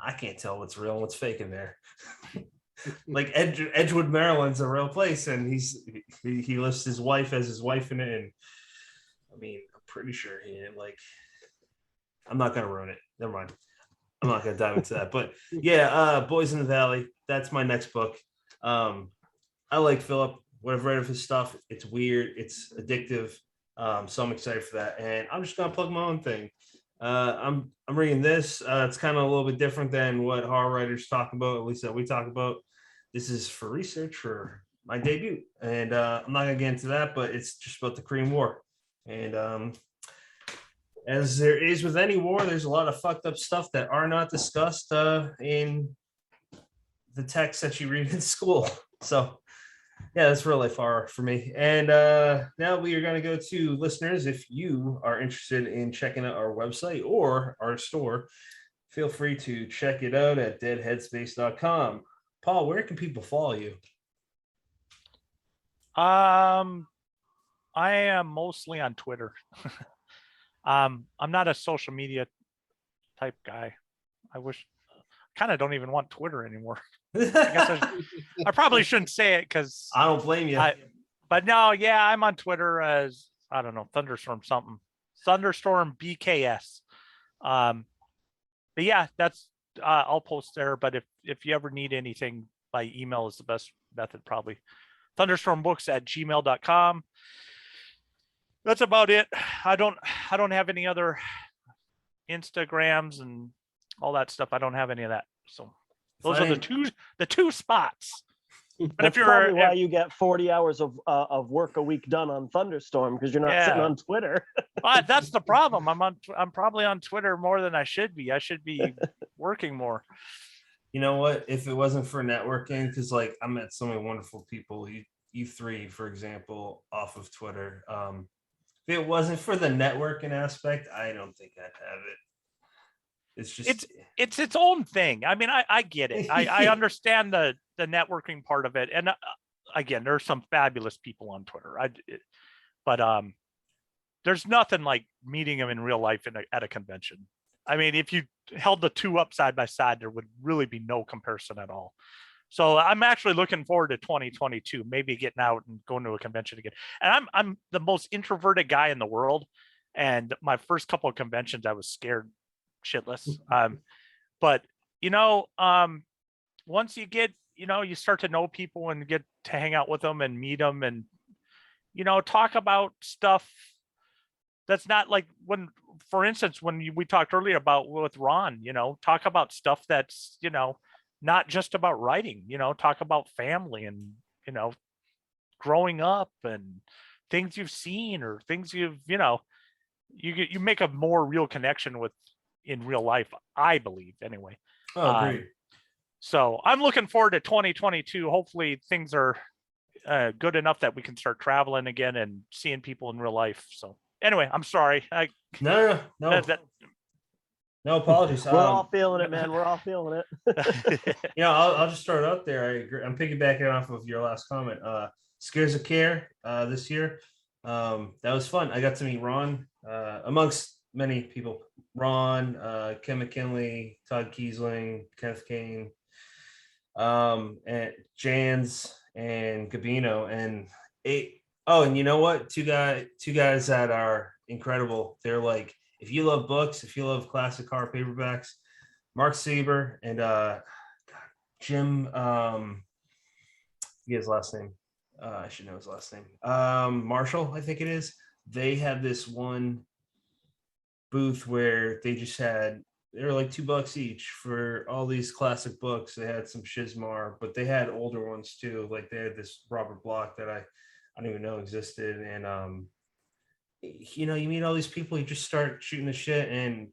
I can't tell what's real and what's fake in there. Like Edgewood, Maryland's a real place, and he lists his wife as his wife in it. And I mean, I'm pretty sure he didn't I'm not gonna ruin it. Never mind. I'm not gonna dive into that. But yeah, Boys in the Valley. That's my next book. I like Philip. What I've read of his stuff, it's weird, it's addictive. So I'm excited for that. And I'm just gonna plug my own thing. I'm reading this. It's kind of a little bit different than what horror writers talk about, at least that we talk about. This is for research for my debut, and I'm not gonna get into that, but it's just about the Korean War. And as there is with any war, there's a lot of fucked up stuff that are not discussed in the text that you read in school. So yeah, that's real life horror for me. And now we are going to go to listeners. If you are interested in checking out our website or our store, feel free to check it out at deadheadspace.com. Paul, where can people follow you? I am mostly on Twitter. I'm not a social media type guy. I kind of don't even want Twitter anymore. I guess I probably shouldn't say it because I don't blame you. But no, yeah, I'm on Twitter as, I don't know, Thunderstorm Thunderstorm BKS. But yeah, that's I'll post there. But if you ever need anything, by email is the best method, probably. Thunderstormbooks@gmail.com. That's about it. I don't have any other Instagrams and all that stuff. I don't have any of that. So those are the two spots. But that's probably why you get 40 hours of work a week done on Thunderstorm, because you're not sitting on Twitter. That's the problem. I'm probably on Twitter more than I should be. I should be working more. You know what? If it wasn't for networking, because like I met so many wonderful people, you three, for example, off of Twitter. If it wasn't for the networking aspect, I don't think I'd have it. It's just it's its own thing. I mean, I get it. I understand the networking part of it. And again, there's some fabulous people on Twitter. But there's nothing like meeting them in real life at a convention. I mean, if you held the two up side by side, there would really be no comparison at all. So I'm actually looking forward to 2022, maybe getting out and going to a convention again. And I'm the most introverted guy in the world. And my first couple of conventions, I was scared shitless. But once you get, you start to know people and get to hang out with them and meet them and, talk about stuff that's not like when, for instance, when we talked earlier about with Ron, talk about stuff that's, not just about writing, talk about family and, growing up and things you've seen or things you've, you make a more real connection with in real life, I believe, anyway. Oh, great. So I'm looking forward to 2022. Hopefully things are good enough that we can start traveling again and seeing people in real life. So anyway, I'm sorry. No. No apologies. We're all feeling it, man. We're all feeling it. I'll just start out there. I agree. I'm piggybacking off of your last comment. Scares of Care this year. That was fun. I got to meet Ron, amongst many people. Ron, Ken McKinley, Todd Kiesling, Kenneth Keane, and Jans and Gabino. And and you know what? Two guys that are incredible. They're like, if you love books, if you love classic horror paperbacks, Mark Sieber and Jim, his last name. I should know his last name. Marshall, I think it is. They had this one booth where they just had they were like $2 each for all these classic books. They had some Shizmar, but they had older ones too. Like they had this Robert Bloch that I don't even know existed. And you know, you meet all these people, you just start shooting the shit, and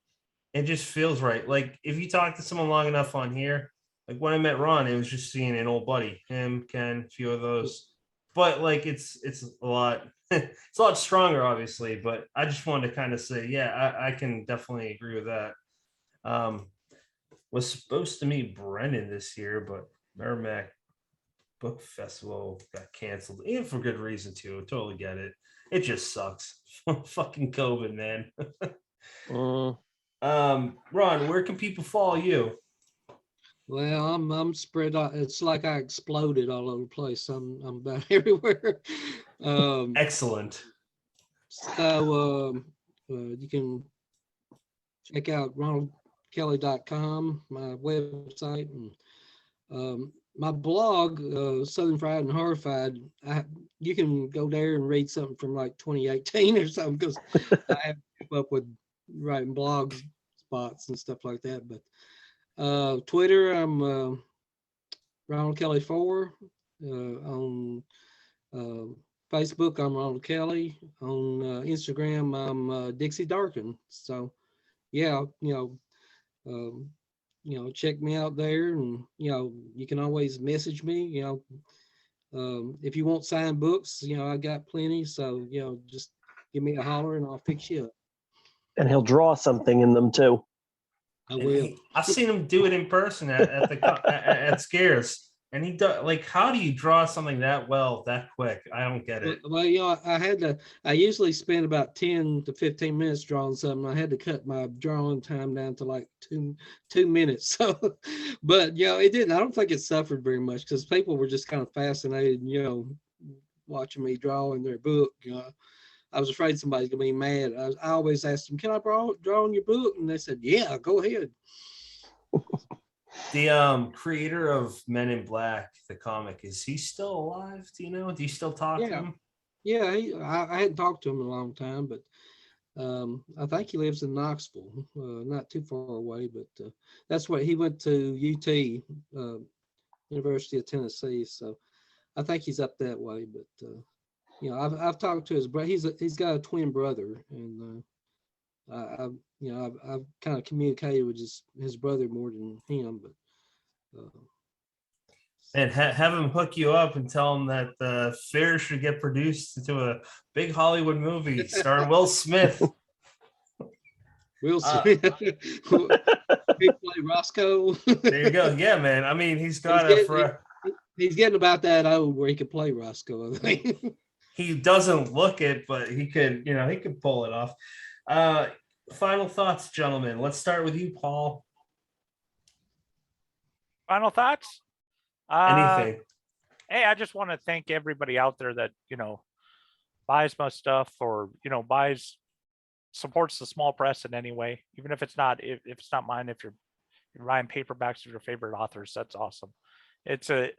it just feels right. Like if you talk to someone long enough on here, like when I met Ron, it was just seeing an old buddy, him, Ken, a few of those. But like it's a lot, it's a lot stronger, obviously. But I just wanted to kind of say, yeah, I can definitely agree with that. Was supposed to meet Brennan this year, but Merrimack Book Festival got canceled, and for good reason too. I totally get it. It just sucks. Fucking COVID, man. Ron, where can people follow you? Well, I'm spread out. It's like I exploded all over the place. I'm about everywhere. Excellent. So you can check out ronaldkelly.com, my website, and my blog, Southern Fried and Horrified. You can go there and read something from like 2018 or something, because I have to keep up with writing blog spots and stuff like that. But Twitter, I'm Ronald Kelly 4. On Facebook, I'm Ronald Kelly. On Instagram, I'm Dixie Darkin. So yeah, check me out there, and you can always message me. If you want signed books, I got plenty. So just give me a holler and I'll fix you up. And he'll draw something in them too. I will. I've seen him do it in person at the at Scares, and he does. Like, how do you draw something that well that quick? I don't get it. Well, I usually spend about 10 to 15 minutes drawing something. I had to cut my drawing time down to like two minutes. So, but it didn't. I don't think it suffered very much, because people were just kind of fascinated, watching me draw in their book. I was afraid somebody's gonna be mad. I always asked them, "Can I draw in your book?" And they said, "Yeah, go ahead." The creator of Men in Black, the comic, is he still alive? Do you know? Do you still talk to him? Yeah, I hadn't talked to him in a long time, but I think he lives in Knoxville, not too far away. But that's what he went to UT, University of Tennessee. So I think he's up that way. But I've talked to his brother. He's got a twin brother, and I've kind of communicated with his brother more than him. But and have him hook you up and tell him that the fair should get produced into a big Hollywood movie starring Will Smith. Will Smith, he play Roscoe. There you go. Yeah, man. I mean, he's getting about that old where he could play Roscoe, I think. He doesn't look it, but he could, he could pull it off. Final thoughts, gentlemen. Let's start with you, Paul. Final thoughts? Anything. Hey, I just want to thank everybody out there that, buys my stuff, or, supports the small press in any way, even if it's not, if it's not mine. If you're buying paperbacks of your favorite authors, that's awesome. It's a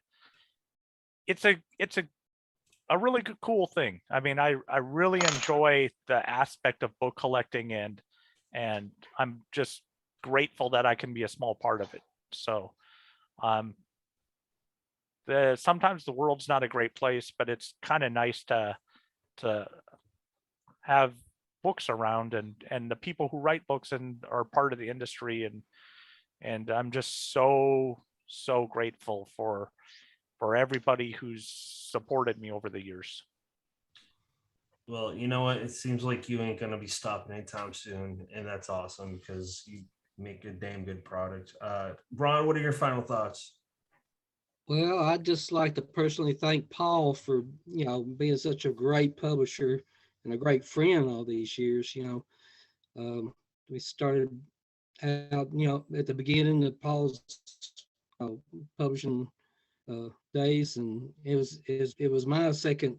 really good, cool thing. I mean, I really enjoy the aspect of book collecting, and I'm just grateful that I can be a small part of it. So, sometimes the world's not a great place, but it's kind of nice to have books around, and the people who write books and are part of the industry, and I'm just so grateful for everybody who's supported me over the years. Well, you know what? It seems like you ain't gonna be stopping anytime soon, and that's awesome because you make a damn good product. Ron, what are your final thoughts? Well, I'd just like to personally thank Paul for being such a great publisher and a great friend all these years. We started out at the beginning of Paul's publishing days, and it was my second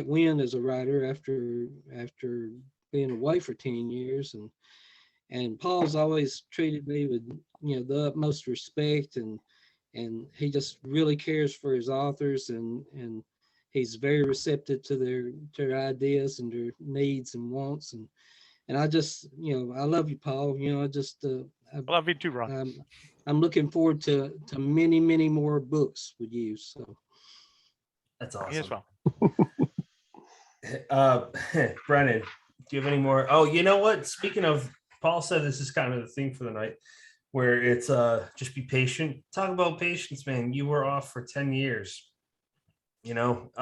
win as a writer after being away for 10 years, and Paul's always treated me with the utmost respect, and he just really cares for his authors, and he's very receptive to their ideas and their needs and wants, I just, I love you, Paul. I love you too, Ron. I'm looking forward to many, many more books with you. So That's Me as awesome. well. Brennan, do you have any more? Oh, you know what? Speaking of, Paul said this is kind of the theme for the night, where it's just be patient. Talk about patience, man. You were off for 10 years. You've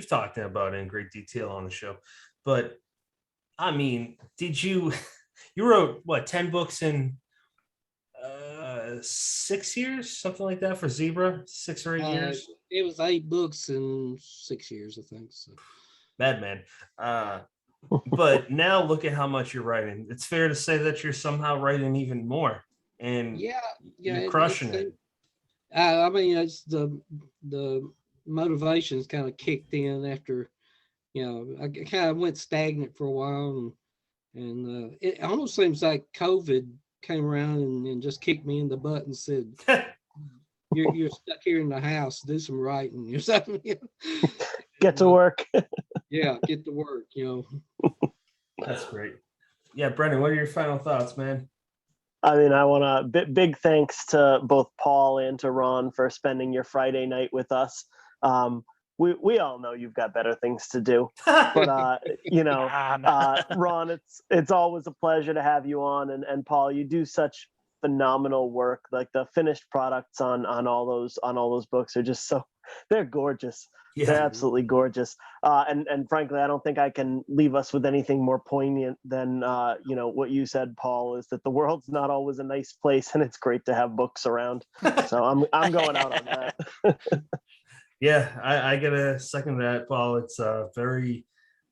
talked about it in great detail on the show, but I mean, you wrote what, 10 books in 6 years, something like that for Zebra, 6 or 8 years. It was 8 books in 6 years, I think. So. Madman. But now look at how much you're writing. It's fair to say that you're somehow writing even more, and you're crushing it. I mean, it's the motivations kind of kicked in after, I kind of went stagnant for a while, and it almost seems like COVID came around and just kicked me in the butt and said, you're stuck here in the house, do some writing or something. Get to work. Yeah, get to work, That's great. Yeah, Brendan, what are your final thoughts, man? I mean, I want to big thanks to both Paul and to Ron for spending your Friday night with us. We all know you've got better things to do, but Ron, it's always a pleasure to have you on, and Paul, you do such phenomenal work. Like the finished products on all those books are just they're gorgeous. Yeah. They're absolutely gorgeous. And frankly, I don't think I can leave us with anything more poignant than what you said, Paul, is that the world's not always a nice place, and it's great to have books around. So I'm going out on that. Yeah, I gotta second that, Paul. It's very,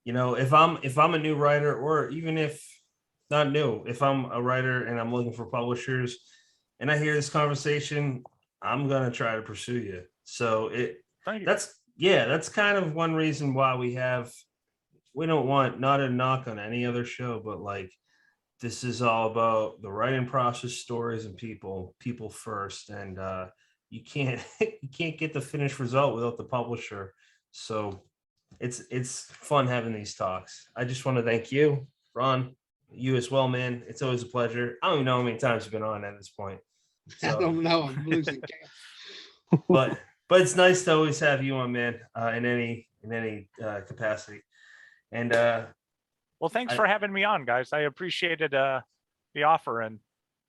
if I'm a new writer, or even if not new, if I'm a writer and I'm looking for publishers and I hear this conversation, I'm gonna try to pursue you. So that's kind of one reason why we don't want, not a knock on any other show, but like, this is all about the writing process, stories, and people first. And you can't get the finished result without the publisher. So it's fun having these talks. I just want to thank you, Ron, you as well, man. It's always a pleasure. I don't even know how many times you've been on at this point. So. I don't know. I'm losing count. But it's nice to always have you on, man, in any capacity. And well, thanks for having me on, guys. I appreciated the offer, and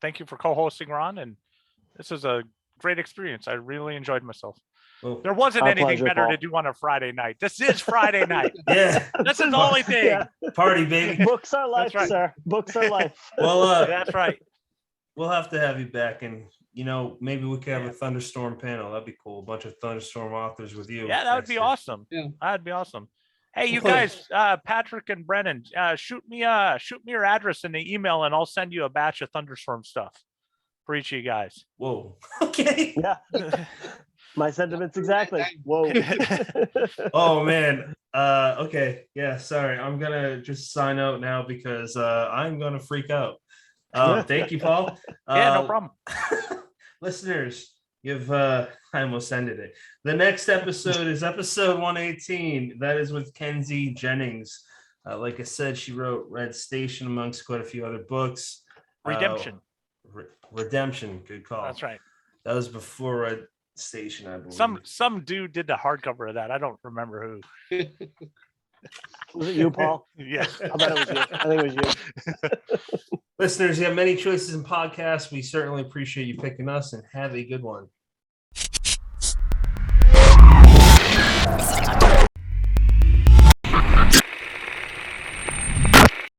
thank you for co-hosting, Ron. And this is a great experience. I really enjoyed myself. Well, there wasn't anything better Paul. To do on a Friday night. This is Friday night. Yeah, this is the only thing. Yeah. Party, baby. Books are life, right. Sir. Books are life. Well, that's right. We'll have to have you back, and maybe we could have a Thunderstorm panel. That'd be cool. A bunch of Thunderstorm authors with you. Yeah, that would be awesome. Yeah, that'd be awesome. Hey, you guys, Patrick and Brennan, shoot me your address in the email, and I'll send you a batch of Thunderstorm stuff for each of you guys. Whoa. Okay. Yeah. My sentiments exactly. Whoa. Oh man. Okay. Yeah. Sorry. I'm gonna just sign out now because I'm gonna freak out. Thank you, Paul. Yeah, no problem. Listeners, I almost ended it. The next episode is episode 118. That is with Kenzie Jennings. Like I said, she wrote Red Station amongst quite a few other books. Redemption. Redemption. Good call. That's right. That was before Red Station, I believe. Some dude did the hardcover of that. I don't remember who. Was it you, Paul? Yeah. I bet it was you. I think it was you. Listeners, you have many choices in podcasts. We certainly appreciate you picking us, and have a good one.